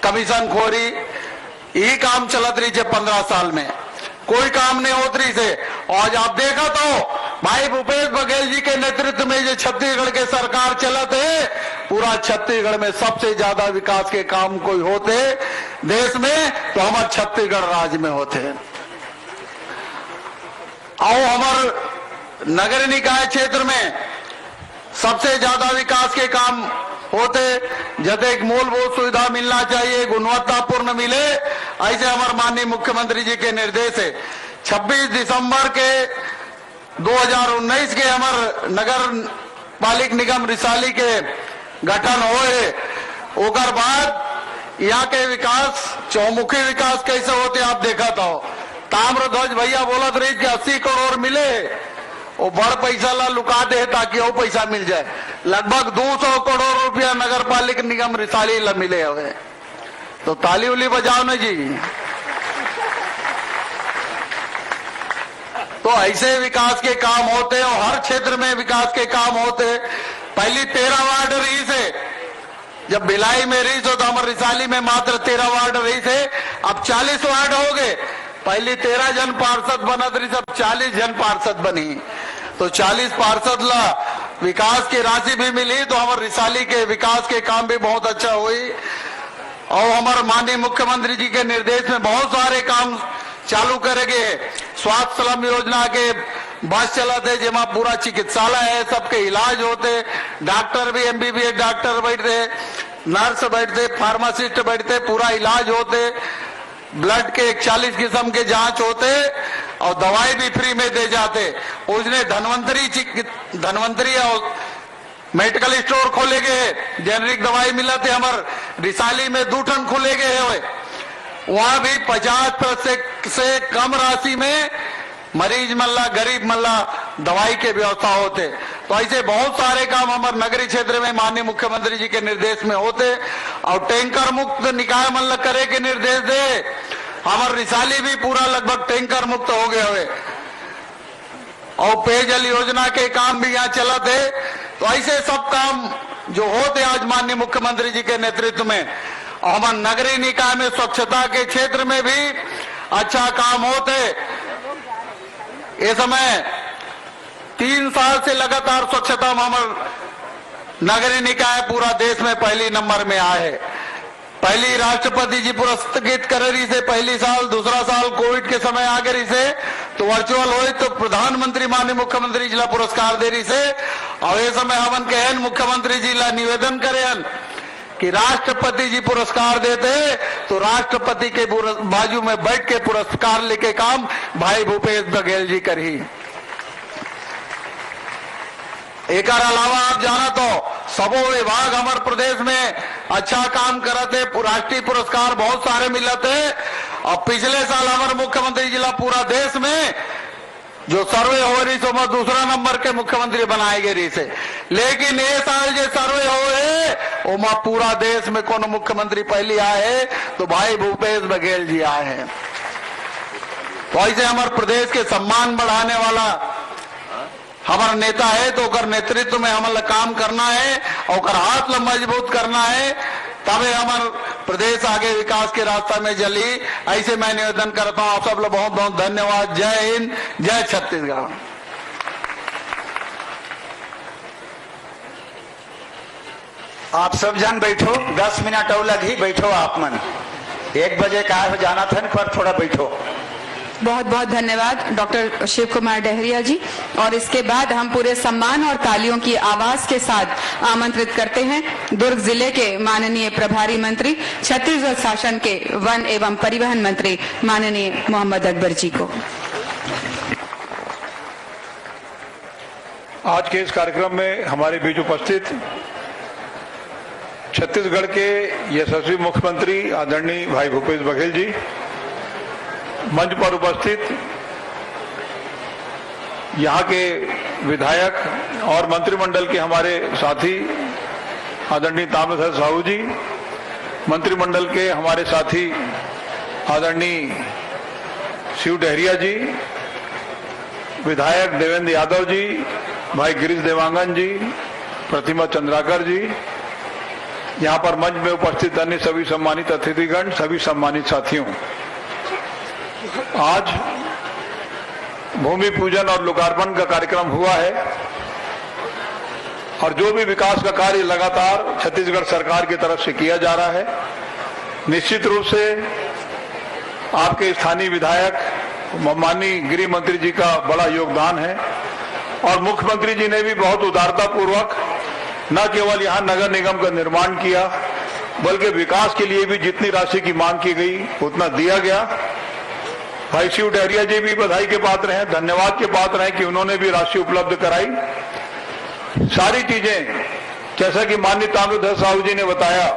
कमीशन खोरी यही काम चलत रही है 15 साल में, कोई काम नहीं होत रही से। आज आप देखा तो भाई भूपेश बघेल जी के नेतृत्व में जो छत्तीसगढ़ के सरकार चलत है, पूरा छत्तीसगढ़ में सबसे ज्यादा विकास के काम कोई होते देश में तो हमारे छत्तीसगढ़ राज्य में होते हैं। और हमारे नगर निकाय क्षेत्र में सबसे ज्यादा विकास के काम होते, जब एक मूलभूत सुविधा मिलना चाहिए, गुणवत्तापूर्ण मिले, ऐसे हमारे माननीय मुख्यमंत्री जी के निर्देश है। 26 दिसंबर के 2019 के हमारे नगर पालिक निगम रिसाली के गठन हुए, ओकर बाद यहाँ के विकास चौमुखी विकास कैसे होते आप देखा था। ताम्रध्वज भैया बोलत रही कि 80 करोड़ मिले, वो बड़ पैसा ला लुका दे ताकि वो पैसा मिल जाए। लगभग 200 करोड़ रुपया नगर पालिक निगम रिसाली ला मिले हुए, तो ताली उली बजाओ ना जी। तो ऐसे विकास के काम होते और हर क्षेत्र में विकास के काम होते। पहली 13 वार्ड रही से, जब भिलाई में रही तो हमारे रिसाली में मात्र 13 वार्ड रही से, अब 40 वार्ड हो गए। पहली 13 जन पार्षद बनत रही, सब 40 जन पार्षद बनी, तो 40 पार्षद ला विकास की राशि भी मिली, तो हमारे रिसाली के विकास के काम भी बहुत अच्छा हुई। और हमारे माननीय मुख्यमंत्री जी के निर्देश में बहुत सारे काम चालू करेंगे। स्वास्थ्य स्लम योजना के बस चलाते जेमा पूरा चिकित्सालय है, सबके इलाज होते, डॉक्टर भी MBBS डॉक्टर बैठते, नर्स बैठते, फार्मासिस्ट बैठते, पूरा इलाज होते, ब्लड के 41 किस्म के जांच होते और दवाई भी फ्री में दे जाते। उसने धनवंतरी और मेडिकल स्टोर खोले गए, जेनरिक दवाई मिलते, हमार रिसाली में 2 टन खोले गए हुए, वहां भी 50% से कम राशि में मरीज मल्ला, गरीब मल्ला दवाई के व्यवस्था होते। तो ऐसे बहुत सारे काम हमारे नगरीय क्षेत्र में माननीय मुख्यमंत्री जी के निर्देश में होते और टैंकर मुक्त निकाय मल्ला करे के निर्देश दे। हमारे रिसाली भी पूरा लगभग टैंकर मुक्त हो गए हुए और पेयजल योजना के काम भी यहाँ चलते। तो ऐसे सब काम जो होते आज माननीय मुख्यमंत्री जी के नेतृत्व में, और हमारे नगरीय निकाय में स्वच्छता के क्षेत्र में भी अच्छा काम होते। इस समय 3 साल से लगातार स्वच्छता में हमारे नगरीय निकाय पूरा देश में पहली नंबर में आए है। पहली राष्ट्रपति जी पुरस्कृत कर रही से पहली साल, दूसरा साल कोविड के समय आ गई से तो वर्चुअल हो तो प्रधानमंत्री माननीय मुख्यमंत्री जिला पुरस्कार दे रही से। और ये समय हमन के मुख्यमंत्री जी ला निवेदन करे कि राष्ट्रपति जी पुरस्कार देते तो राष्ट्रपति के बाजू में बैठ के पुरस्कार लेके काम भाई भूपेश बघेल जी करी। एक अलावा आप जाना तो सबो विभाग हमारे प्रदेश में अच्छा काम करते, राष्ट्रीय पुरस्कार बहुत सारे मिलते। और पिछले साल हमारे मुख्यमंत्री जिला पूरा देश में जो सर्वे हो रही सो दूसरा नंबर के मुख्यमंत्री बनाए गए रही से, लेकिन ये साल जो सर्वे हो वो पूरा देश में कौन मुख्यमंत्री पहली आए तो भाई भूपेश बघेल जी आए हैं। तो ऐसे हमारे प्रदेश के सम्मान बढ़ाने वाला हमारा नेता है तो ओकर नेतृत्व में हमारा काम करना है और ओकर हाथ ला मजबूत करना है, तबे हमारे प्रदेश आगे विकास के रास्ता में चली। ऐसे मैं निवेदन करता हूं। आप सब लोग बहुत बहुत धन्यवाद। जय हिंद, जय छत्तीसगढ़। आप सब जन बैठो, 10 मिनट और लगी, बैठो आप मन। 1 बजे का हो जाना था पर थोड़ा बैठो। बहुत बहुत धन्यवाद डॉक्टर शिव कुमार डहरिया जी। और इसके बाद हम पूरे सम्मान और तालियों की आवाज के साथ आमंत्रित करते हैं दुर्ग जिले के माननीय प्रभारी मंत्री, छत्तीसगढ़ शासन के वन एवं परिवहन मंत्री माननीय मोहम्मद अकबर जी को। आज के इस कार्यक्रम में हमारे बीच उपस्थित छत्तीसगढ़ के यशस्वी मुख्यमंत्री आदरणीय भाई भूपेश बघेल जी, मंच पर उपस्थित यहाँ के विधायक और मंत्रिमंडल के हमारे साथी आदरणीय ताम्रध्वज साहू जी, मंत्रिमंडल के हमारे साथी आदरणीय शिव डहरिया जी, विधायक देवेंद्र यादव जी, भाई गिरीश देवांगन जी, प्रतिमा चंद्राकर जी, यहाँ पर मंच में उपस्थित अन्य सभी सम्मानित अतिथिगण, सभी सम्मानित साथियों, आज भूमि पूजन और लोकार्पण का कार्यक्रम हुआ है और जो भी विकास का कार्य लगातार छत्तीसगढ़ सरकार की तरफ से किया जा रहा है, निश्चित रूप से आपके स्थानीय विधायक माननीय गृह मंत्री जी का बड़ा योगदान है। और मुख्यमंत्री जी ने भी बहुत उदारता पूर्वक न केवल यहाँ नगर निगम का निर्माण किया बल्कि विकास के लिए भी जितनी राशि की मांग की गई उतना दिया गया। भाई शिव डहरिया जी भी बधाई के पात्र हैं, धन्यवाद के पात्र हैं कि उन्होंने भी राशि उपलब्ध कराई। सारी चीजें जैसा कि माननीय ताम्रध्वज साहू जी ने बताया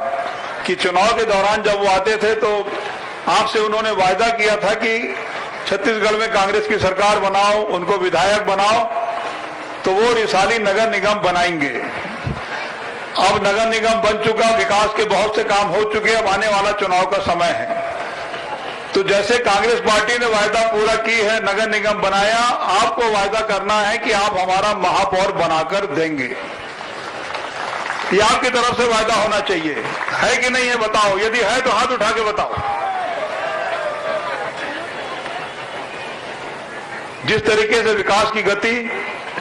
कि चुनाव के दौरान जब वो आते थे तो आपसे उन्होंने वायदा किया था कि छत्तीसगढ़ में कांग्रेस की सरकार बनाओ, उनको विधायक बनाओ, तो वो रिसाली नगर निगम बनाएंगे। अब नगर निगम बन चुका, विकास के बहुत से काम हो चुके, अब आने वाला चुनाव का समय है। तो जैसे कांग्रेस पार्टी ने वायदा पूरा की है, नगर निगम बनाया, आपको वायदा करना है कि आप हमारा महापौर बनाकर देंगे। ये आपकी तरफ से वायदा होना चाहिए, है कि नहीं है बताओ? यदि है तो हाथ उठा के बताओ। जिस तरीके से विकास की गति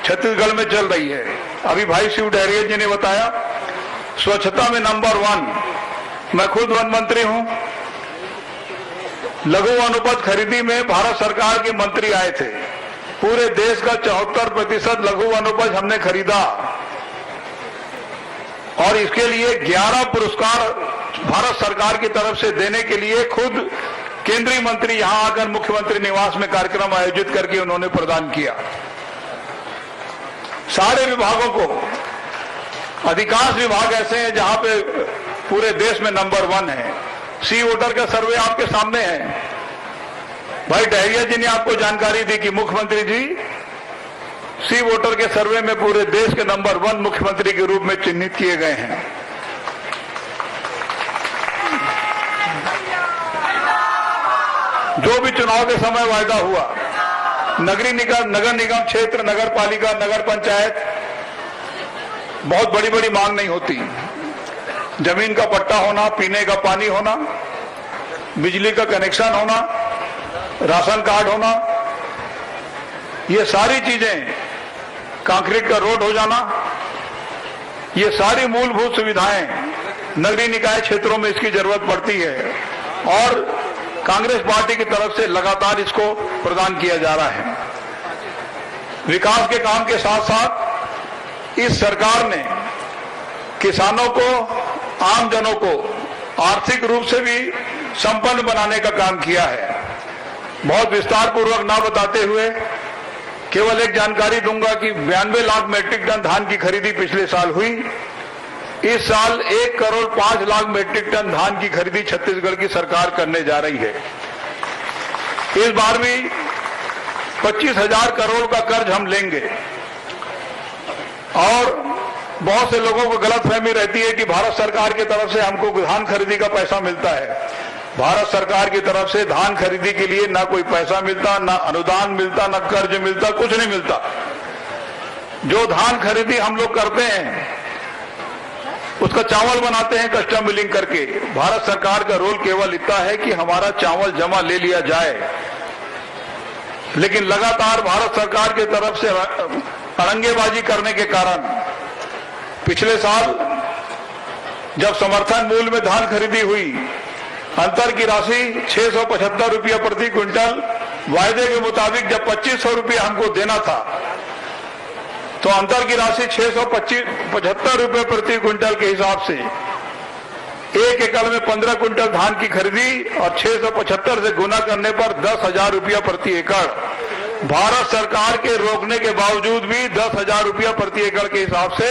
छत्तीसगढ़ में चल रही है, अभी भाई शिव डहरिया जी ने बताया स्वच्छता में नंबर 1। मैं खुद वन मंत्री हूं लघु वनोपज खरीदी में भारत सरकार के मंत्री आए थे। पूरे देश का 74% लघु वनोपज हमने खरीदा और इसके लिए 11 पुरस्कार भारत सरकार की तरफ से देने के लिए खुद केंद्रीय मंत्री यहां आकर मुख्यमंत्री निवास में कार्यक्रम आयोजित करके उन्होंने प्रदान किया। सारे विभागों को, अधिकांश विभाग ऐसे हैं जहां पे पूरे देश में नंबर 1 है। सी वोटर का सर्वे आपके सामने है। भाई डहरिया जी ने आपको जानकारी दी कि मुख्यमंत्री जी सी वोटर के सर्वे में पूरे देश के नंबर 1 मुख्यमंत्री के रूप में चिन्हित किए गए हैं। जो भी चुनाव के समय वायदा हुआ, नगर निगम क्षेत्र, नगर पालिका, नगर पंचायत, बहुत बड़ी बड़ी मांग नहीं होती। जमीन का पट्टा होना, पीने का पानी होना, बिजली का कनेक्शन होना, राशन कार्ड होना, ये सारी चीजें, कंक्रीट का रोड हो जाना, ये सारी मूलभूत सुविधाएं नगरीय निकाय क्षेत्रों में इसकी जरूरत पड़ती है और कांग्रेस पार्टी की तरफ से लगातार इसको प्रदान किया जा रहा है। विकास के काम के साथ साथ इस सरकार ने किसानों को, आम जनों को आर्थिक रूप से भी संपन्न बनाने का काम किया है। बहुत विस्तार पूर्वक ना बताते हुए केवल एक जानकारी दूंगा कि 92 लाख मीट्रिक टन धान की खरीदी पिछले साल हुई। इस साल 1 करोड़ 5 लाख मीट्रिक टन धान की खरीदी छत्तीसगढ़ की सरकार करने जा रही है। इस बार भी 25,000 करोड़ का कर्ज हम लेंगे। और बहुत से लोगों को गलतफहमी रहती है कि भारत सरकार की तरफ से हमको धान खरीदी का पैसा मिलता है। भारत सरकार की तरफ से धान खरीदी के लिए ना कोई पैसा मिलता, ना अनुदान मिलता, ना कर्ज मिलता, कुछ नहीं मिलता। जो धान खरीदी हम लोग करते हैं उसका चावल बनाते हैं कस्टम मिलिंग करके। भारत सरकार का रोल केवल इतना है कि हमारा चावल जमा ले लिया जाए, लेकिन लगातार भारत सरकार की तरफ से अड़ंगेबाजी करने के कारण पिछले साल जब समर्थन मूल्य में धान खरीदी हुई, अंतर की राशि 675 रुपया प्रति क्विंटल, वायदे के मुताबिक जब 2500 रुपया हमको देना था तो अंतर की राशि 675 रुपये प्रति क्विंटल के हिसाब से 1 एकड़ में 15 क्विंटल धान की खरीदी और 675 से गुना करने पर 10,000 रुपया प्रति एकड़। भारत सरकार के रोकने के बावजूद भी 10,000 रुपया प्रति एकड़ के हिसाब से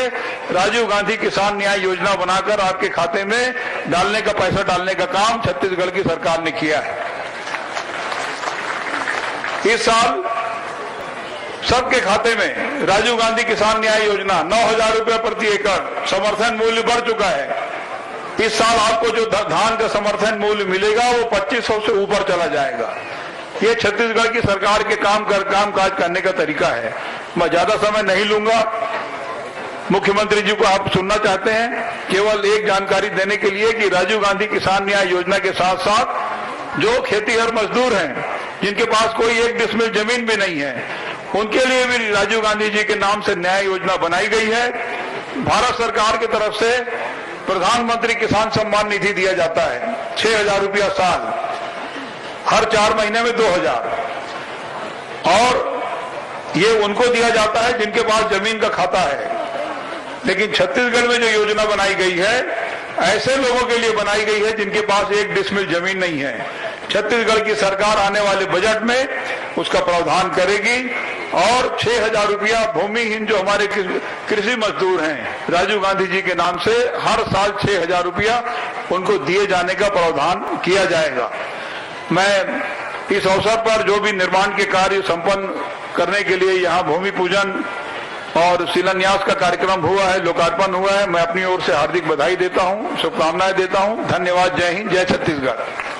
राजीव गांधी किसान न्याय योजना बनाकर आपके खाते में डालने का, पैसा डालने का काम छत्तीसगढ़ की सरकार ने किया है। इस साल सबके खाते में राजीव गांधी किसान न्याय योजना 9,000 रुपया प्रति एकड़, समर्थन मूल्य बढ़ चुका है। इस साल आपको जो धान का समर्थन मूल्य मिलेगा वो 2500 से ऊपर चला जाएगा। ये छत्तीसगढ़ की सरकार के काम काज करने का तरीका है। मैं ज्यादा समय नहीं लूंगा। मुख्यमंत्री जी को आप सुनना चाहते हैं, केवल एक जानकारी देने के लिए कि राजीव गांधी किसान न्याय योजना के साथ साथ जो खेतीहर मजदूर हैं जिनके पास कोई 1 डिसमिल जमीन भी नहीं है, उनके लिए भी राजीव गांधी जी के नाम से न्याय योजना बनाई गई है। भारत सरकार की तरफ से प्रधानमंत्री किसान सम्मान निधि दिया जाता है, 6,000 रुपया साल, हर 4 महीने में 2,000, और ये उनको दिया जाता है जिनके पास जमीन का खाता है। लेकिन छत्तीसगढ़ में जो योजना बनाई गई है ऐसे लोगों के लिए बनाई गई है जिनके पास 1 डिसमिल जमीन नहीं है। छत्तीसगढ़ की सरकार आने वाले बजट में उसका प्रावधान करेगी और 6,000 रुपया भूमिहीन जो हमारे कृषि मजदूर हैं, राजीव गांधी जी के नाम से हर साल 6,000 रुपया उनको दिए जाने का प्रावधान किया जाएगा। मैं इस अवसर पर जो भी निर्माण के कार्य संपन्न करने के लिए यहाँ भूमि पूजन और शिलान्यास का कार्यक्रम हुआ है, लोकार्पण हुआ है, मैं अपनी ओर से हार्दिक बधाई देता हूँ, शुभकामनाएं देता हूँ। धन्यवाद। जय हिंद, जय छत्तीसगढ़।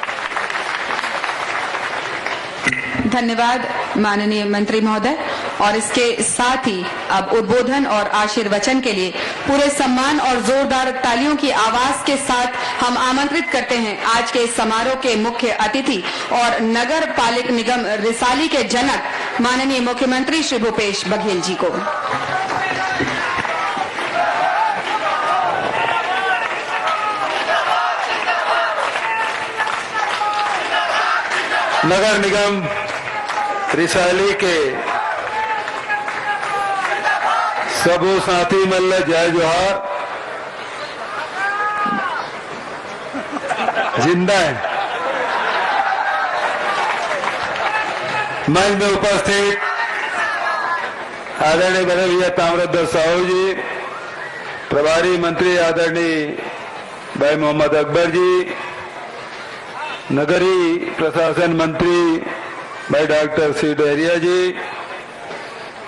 धन्यवाद माननीय मंत्री महोदय। और इसके साथ ही अब उद्बोधन और आशीर्वचन के लिए पूरे सम्मान और जोरदार तालियों की आवाज के साथ हम आमंत्रित करते हैं आज के समारोह के मुख्य अतिथि और नगर पालिक निगम रिसाली के जनक माननीय मुख्यमंत्री श्री भूपेश बघेल जी को। नगर निगम रिसाली के सबो साथी मल्ल जय जोहार। जिंदा है। मंच में उपस्थित आदरणीय बड़े भैया ताम्रध्वज साहू जी, प्रभारी मंत्री आदरणीय भाई मोहम्मद अकबर जी, नगरीय प्रशासन मंत्री भाई डॉक्टर सी डहरिया जी,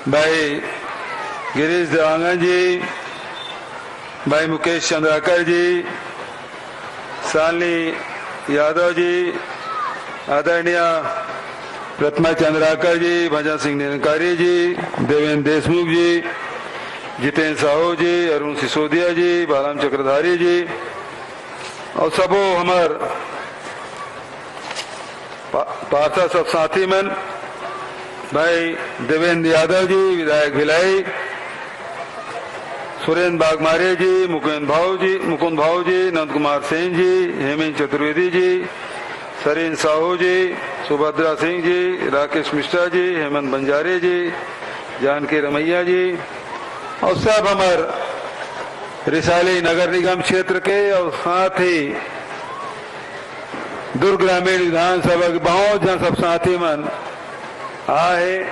भाई गिरीश देवांगन जी, भाई मुकेश चंद्राकर जी, शालिनी यादव जी, आदरणीय प्रतिमा चंद्राकर जी, भजन सिंह निरंकारी जी, देवेंद्र देशमुख जी, जितेंद्र साहू जी, अरुण सिसोदिया जी, बालम चक्रधारी जी और सबो हमार पार्षद सब साथी मन, भाई देवेंद्र यादव जी विधायक भिलाई, सुरेंद्र बागमारे जी, मुकुंद भाऊ जी, नंद कुमार सिंह जी, हेमंत चतुर्वेदी जी, सरीन साहू जी, सुभद्रा सिंह जी, राकेश मिश्रा जी, हेमंत बंजारे जी, जानकी रमैया जी और सब हमार रिसाली नगर निगम क्षेत्र के और साथ ही दुर्ग ग्रामीण विधानसभा के बहुत जन सब साथी मन आए,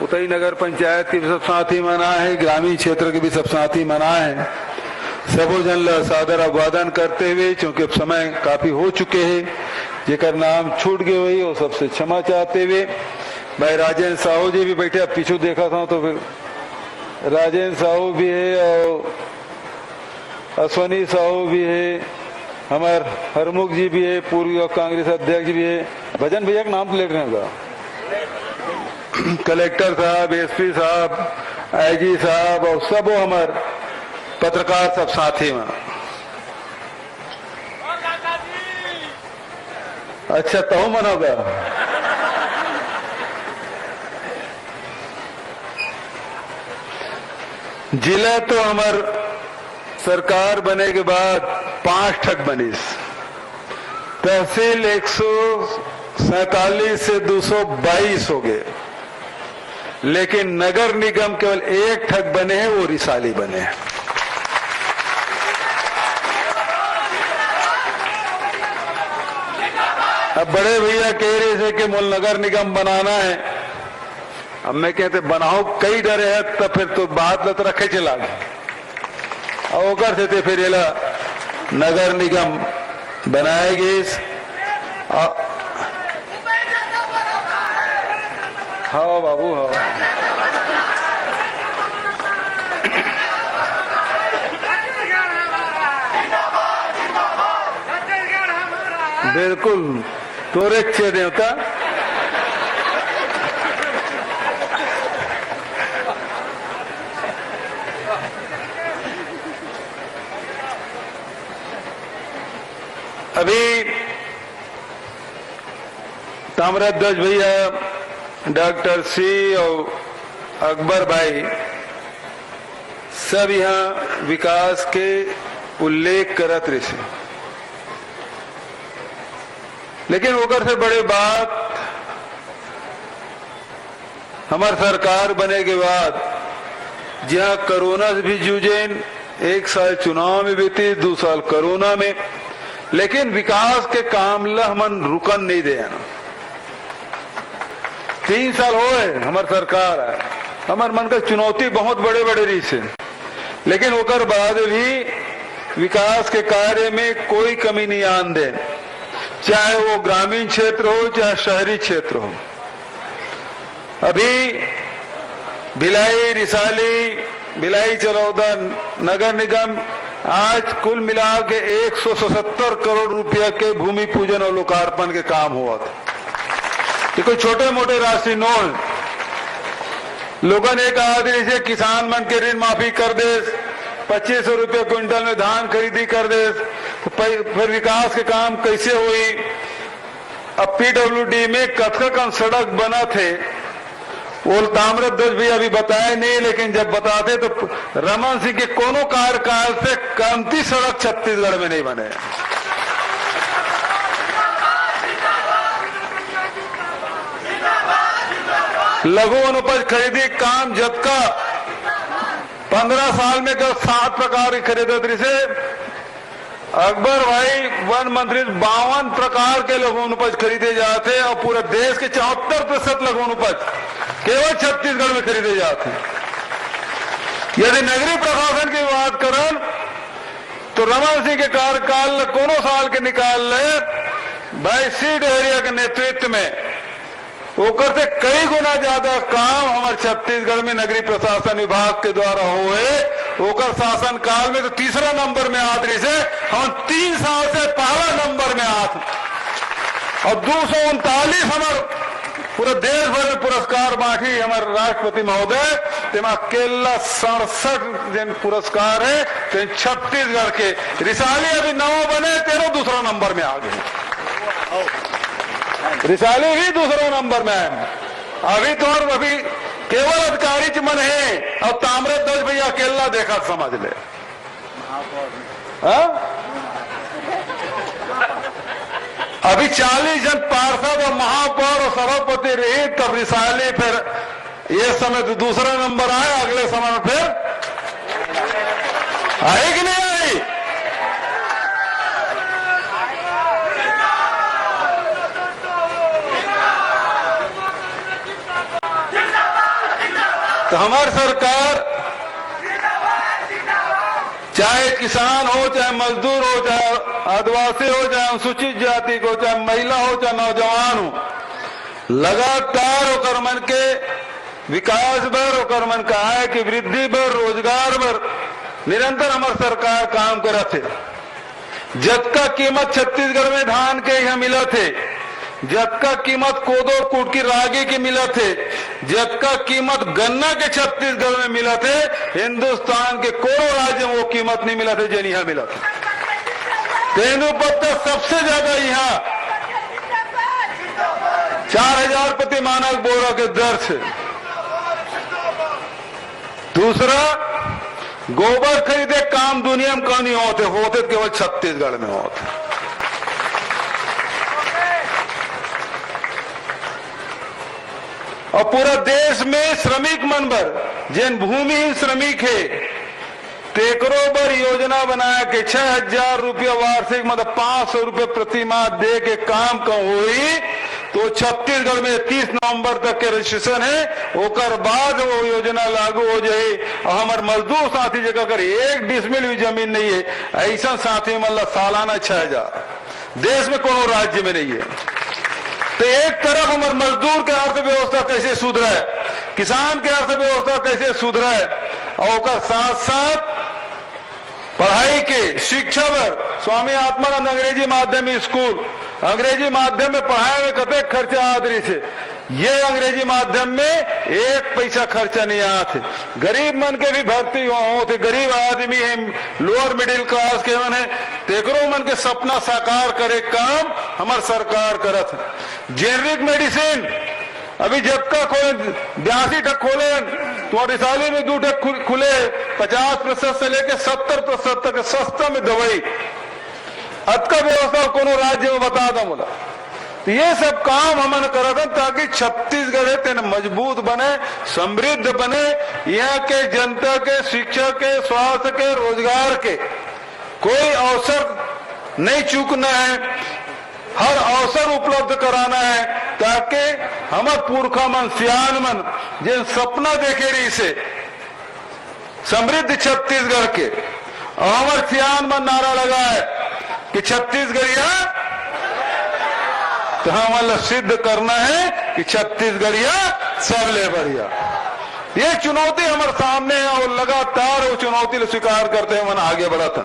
उतई नगर पंचायत के भी सब साथी मन आए, ग्रामीण क्षेत्र के भी सब साथी मन आए। सबो जन ला सादर अभिवादन करते हुए, क्योंकि अब समय काफी हो चुके हैं, जेकर नाम छूट गए हुई और सबसे क्षमा चाहते हुए भाई राजेंद्र साहू जी भी बैठे। अब पीछू देखा था तो फिर राजेंद्र साहू भी है और अश्वनी साहू भी है, हमार हरमुख जी भी है, पूर्व कांग्रेस अध्यक्ष भी है, भजन भैया का नाम तो ले रहे हैं, कलेक्टर साहब, एसपी साहब, आईजी साहब और सब हमार पत्रकार सब साथी में। अच्छा तो मन होगा। जिला तो हमार सरकार बने के बाद 5 ठग बनीस, तहसील 147 से 222 हो गए, लेकिन नगर निगम केवल 1 ठग बने हैं, वो रिसाली बने हैं। अब बड़े भैया कह रहे थे कि मूल नगर निगम बनाना है, अब मैं कहते बनाओ कई डरे है, तब फिर तो बात लत रखे चला और करते थे फिर ये नगर निगम बनाएगी। हाँ बाबू हाँ, बिल्कुल तोरे छे देवता। अभी ताम्रध्वज भैया, डॉक्टर सी और अकबर भाई सब यहाँ विकास के उल्लेख करत रहे, लेकिन ओकर से बड़े बात हमार सरकार बने के बाद जहाँ कोरोना से भी जूझेन, 1 साल चुनाव में बीती, 2 साल कोरोना में, लेकिन विकास के काम ला हमन रुकन नहीं दे। 3 साल होए हमार सरकार है, हमार मन का चुनौती बहुत बड़े बड़े रही से, लेकिन ओकर बाद भी विकास के कार्य में कोई कमी नहीं आन दे, चाहे वो ग्रामीण क्षेत्र हो चाहे शहरी क्षेत्र हो। अभी भिलाई, रिसाली, भिलाई चरौदा नगर निगम आज कुल मिला के 177 करोड़ रुपया के भूमि पूजन और लोकार्पण के काम हुआ था। ये कोई छोटे मोटे राशि नो है। लोगों ने कहा जैसे किसान मन के ऋण माफी कर दे, 2500 रुपये क्विंटल में धान खरीदी कर दे, तो फिर विकास के काम कैसे हुई। अब पीडब्ल्यूडी में कथकन सड़क बना थे, वो ताम्रध्वज भी अभी बताए नहीं, लेकिन जब बताते तो रमन सिंह के कोनो कार्यकाल से कमती सड़क छत्तीसगढ़ में नहीं बने। लघु अनुपज खरीदी काम झटका 15 साल में जो 7 प्रकार की खरीदारी से अकबर भाई वन मंत्री 52 प्रकार के लघु अनुपज खरीदे जाते हैं और पूरे देश के 74% लघु अनुपज केवल छत्तीसगढ़ में खरीदे जाते हैं। यदि नगरीय प्रशासन की बात करें तो रमन सिंह के कार्यकाल कोनो साल के निकाल ले भाई सी डहरिया के नेतृत्व में ओकर से कई गुना ज्यादा काम हमारे छत्तीसगढ़ में नगरीय प्रशासन विभाग के द्वारा हुए। ओकर शासन काल में तो तीसरा नंबर में आत रही से हम 3 साल से पहला नंबर में आत और 239 हमारे पूरे देश भर में पुरस्कार बांटी हमारे राष्ट्रपति महोदय तेमा केला 67 जिन पुरस्कार है तो छत्तीसगढ़ के रिसाली अभी 9 बने 13 दूसरा नंबर में आ गए। रिसाली भी दूसरा नंबर में है। अभी तो और अभी केवल अधिकारी चमन है और ताम्रध्वज भैया अकेला देखा समझ ले। अभी 40 जन पार्षद और महापौर और सभापति रही तब रिसाली फिर ये समय तो दूसरा नंबर आया। अगले समय में फिर आए कि नहीं आई? तो हमारी सरकार चाहे किसान हो, चाहे मजदूर हो, चाहे आदिवासी हो, चाहे अनुसूचित जाति को, चाहे महिला हो, चाहे नौजवान हो, लगातार ओकर मन के विकास बर, ओकर मन का आय की वृद्धि बर, रोजगार बर निरंतर हमारी सरकार काम करत है। जतका कीमत छत्तीसगढ़ में धान के यहाँ मिला थे, जतका कीमत कोदो कूट की रागी की मिला थे, जतका कीमत गन्ना के छत्तीसगढ़ में मिला थे, हिंदुस्तान के कोनो राज्य में वो कीमत नहीं मिला थे जिन यहाँ मिला था। तेंदुपत्ता सबसे ज्यादा यहाँ 4000 प्रति मानक बोरा के दर से। दूसरा, गोबर खरीदे काम दुनिया में कहीं नहीं होते केवल छत्तीसगढ़ में होते। और पूरा देश में श्रमिक मनबर जिन भूमिहीन श्रमिक है तेकरो बर योजना बनाया कि 6000 रुपया वार्षिक मतलब 500 रुपये प्रति माह दे के काम कम हुई तो छत्तीसगढ़ में 30 नवंबर तक के रजिस्ट्रेशन है। ओकर बाद वो योजना लागू हो जाए। और हमारे मजदूर साथी जगह अगर 1 डिसमिल भी जमीन नहीं है ऐसा साथी मतलब सालाना 6000 देश में कोनो राज्य में नहीं है। तो एक तरफ हमारे मजदूर के अर्थव्यवस्था कैसे सुधरा है, किसान के अर्थव्यवस्था कैसे सुधरा है और साथ साथ पढ़ाई के शिक्षा पर स्वामी आत्मानंद अंग्रेजी माध्यम स्कूल अंग्रेजी माध्यम में पढ़ाई में कते खर्चा आदरी से ये अंग्रेजी माध्यम में 1 पैसा खर्चा नहीं आते। गरीब मन के भी भर्ती होते, गरीब आदमी है लोअर मिडिल क्लास के मन है तेकरो मन के सपना साकार करे काम हमार सरकार करत है। जेनरिक मेडिसिन अभी जबका खोले 82 टक खोले तो रिसाली में 2 टक खुले 50% से लेके 70% तक सस्ता में दवाई अतका व्यवस्था कोनो राज्य में बता दो बोला। तो ये सब काम हमन करत ताकि छत्तीसगढ़ तेन मजबूत बने, समृद्ध बने, यहाँ के जनता के शिक्षा के स्वास्थ्य के रोजगार के कोई अवसर नहीं चूकना है, हर अवसर उपलब्ध कराना है ताकि हमार पुरखा मन सियान मन जिन सपना देखे रही से समृद्ध छत्तीसगढ़ के और हमार सियान मन नारा लगा है कि छत्तीसगढ़िया तो हमें सिद्ध करना है कि छत्तीसगढ़िया सबले बढ़िया। ये चुनौती हमारे सामने है और लगातार वो चुनौती स्वीकार करते हुए मन आगे बढ़ा था।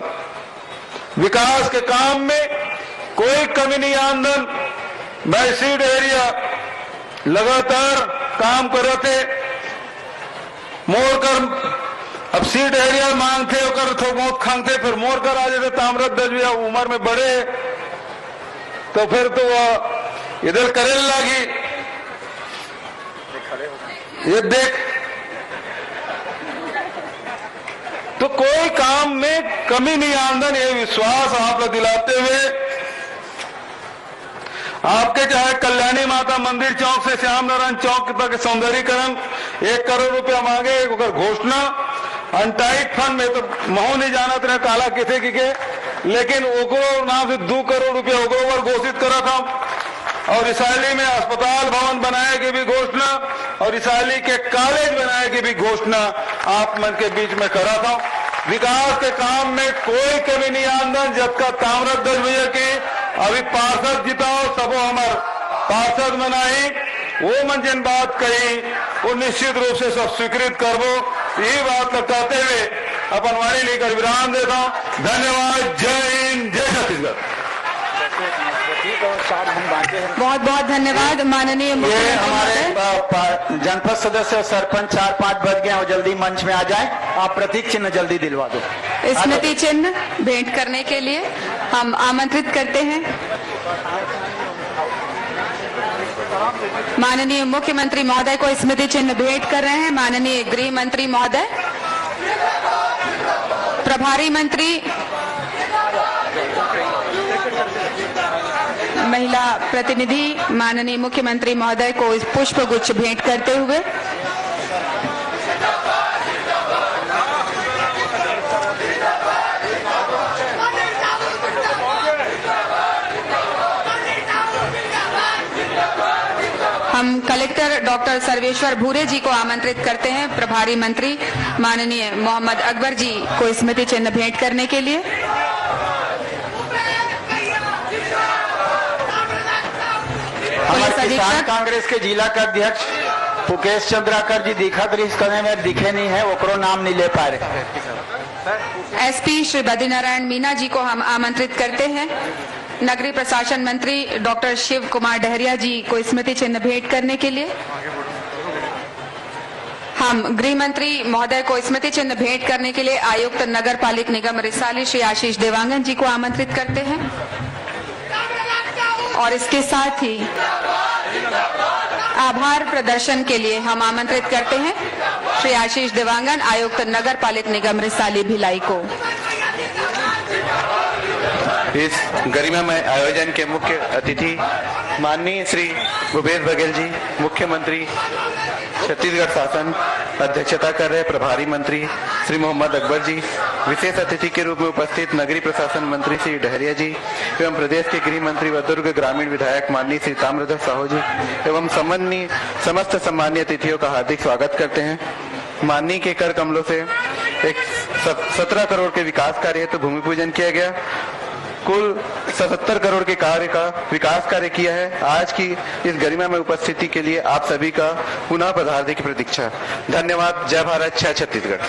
विकास के काम में कोई कमी नहीं आंदन। सीड एरिया लगातार काम कर रहे थे मोर कर अब सीड एरिया मांगते होकर तो बहुत खांगते फिर मोर कर आ जाते ताम्रध्वज उम्र में बड़े तो फिर तो वह इधर करे लगी ये देख तो कोई काम में कमी नहीं आमदन ये विश्वास आप लोग दिलाते हुए आपके चाहे कल्याणी माता मंदिर चौक से श्याम नारायण चौक तक सौंदर्यीकरण 1 करोड़ रुपया मांगे ओकर घोषणा अनटाइट फंड में तो महू नहीं जाना तेरे काला किथे के लेकिन ओकरो नाम से 2 करोड़ रुपया ओकरो पर घोषित करा था और रिसाली में अस्पताल भवन बनाए की भी घोषणा और रिसाली के कॉलेज बनाए की भी घोषणा आप मन के बीच में करा था। विकास के काम में कोई कमी नहीं आंदन जब का ताम्रध्वज भैया की अभी पार्षद जिताओ सबो हमार पार्षद बनाई वो मन जिन बात कही वो निश्चित रूप से सब स्वीकृत करबो यही बात कहते हुए अपन वाणी लेकर विराम देता हूँ। धन्यवाद। जय हिंद, जय छत्तीसगढ़। बहुत बहुत धन्यवाद माननीय ये मुख्यमंत्री हमारे महोदय। जनपद सदस्य और सरपंच 4-5 बज गए हैं और जल्दी मंच में आ जाएं। आप प्रतीक चिन्ह जल्दी दिलवा दो। स्मृति चिन्ह भेंट करने के लिए हम आमंत्रित करते हैं माननीय मुख्यमंत्री महोदय को स्मृति चिन्ह भेंट कर रहे हैं माननीय गृह मंत्री महोदय, प्रभारी मंत्री महिला प्रतिनिधि माननीय मुख्यमंत्री महोदय को पुष्प गुच्छ भेंट करते हुए हम कलेक्टर डॉक्टर सर्वेश्वर भूरे जी को आमंत्रित करते हैं प्रभारी मंत्री माननीय मोहम्मद अकबर जी को स्मृति चिन्ह भेंट करने के लिए। हमारे पुलिस किसान अधीक्षक कांग्रेस के जिला का अध्यक्ष मुकेश चंद्राकर जी दिखत रही करने में दिखे नहीं है ओकरो नाम नहीं ले पा रहे। एसपी श्री बद्रीनारायण मीना जी को हम आमंत्रित करते हैं। नगरीय प्रशासन मंत्री डॉक्टर शिव कुमार डहरिया जी को स्मृति चिन्ह भेंट करने के लिए। हम गृह मंत्री महोदय को स्मृति चिन्ह भेंट करने के लिए आयुक्त नगर पालिक निगम रिसाली श्री आशीष देवांगन जी को आमंत्रित करते हैं और इसके साथ ही आभार प्रदर्शन के लिए हम आमंत्रित करते हैं श्री आशीष देवांगन आयुक्त नगर पालिक निगम रिसाली भिलाई को। इस गरिमामय आयोजन के मुख्य अतिथि माननीय श्री भूपेश बघेल जी मुख्यमंत्री छत्तीसगढ़ शासन अध्यक्षता कर रहे प्रभारी मंत्री श्री मोहम्मद अकबर जी, विशेष अतिथि के रूप में उपस्थित नगरीय प्रशासन मंत्री श्री डहरिया जी एवं प्रदेश के गृह मंत्री व दुर्ग ग्रामीण विधायक माननीय श्री ताम्रध्वज साहू जी एवं समस्त सम्मानीय अतिथियों का हार्दिक स्वागत करते हैं। माननीय के कर कमलों से एक 17 करोड़ के विकास कार्य तो भूमि पूजन किया गया। कुल 77 करोड़ के कार्य का विकास कार्य किया है। आज की इस गरिमा में उपस्थिति के लिए आप सभी का पुनः पधारने की प्रतीक्षा। धन्यवाद। जय भारत, जय छत्तीसगढ़।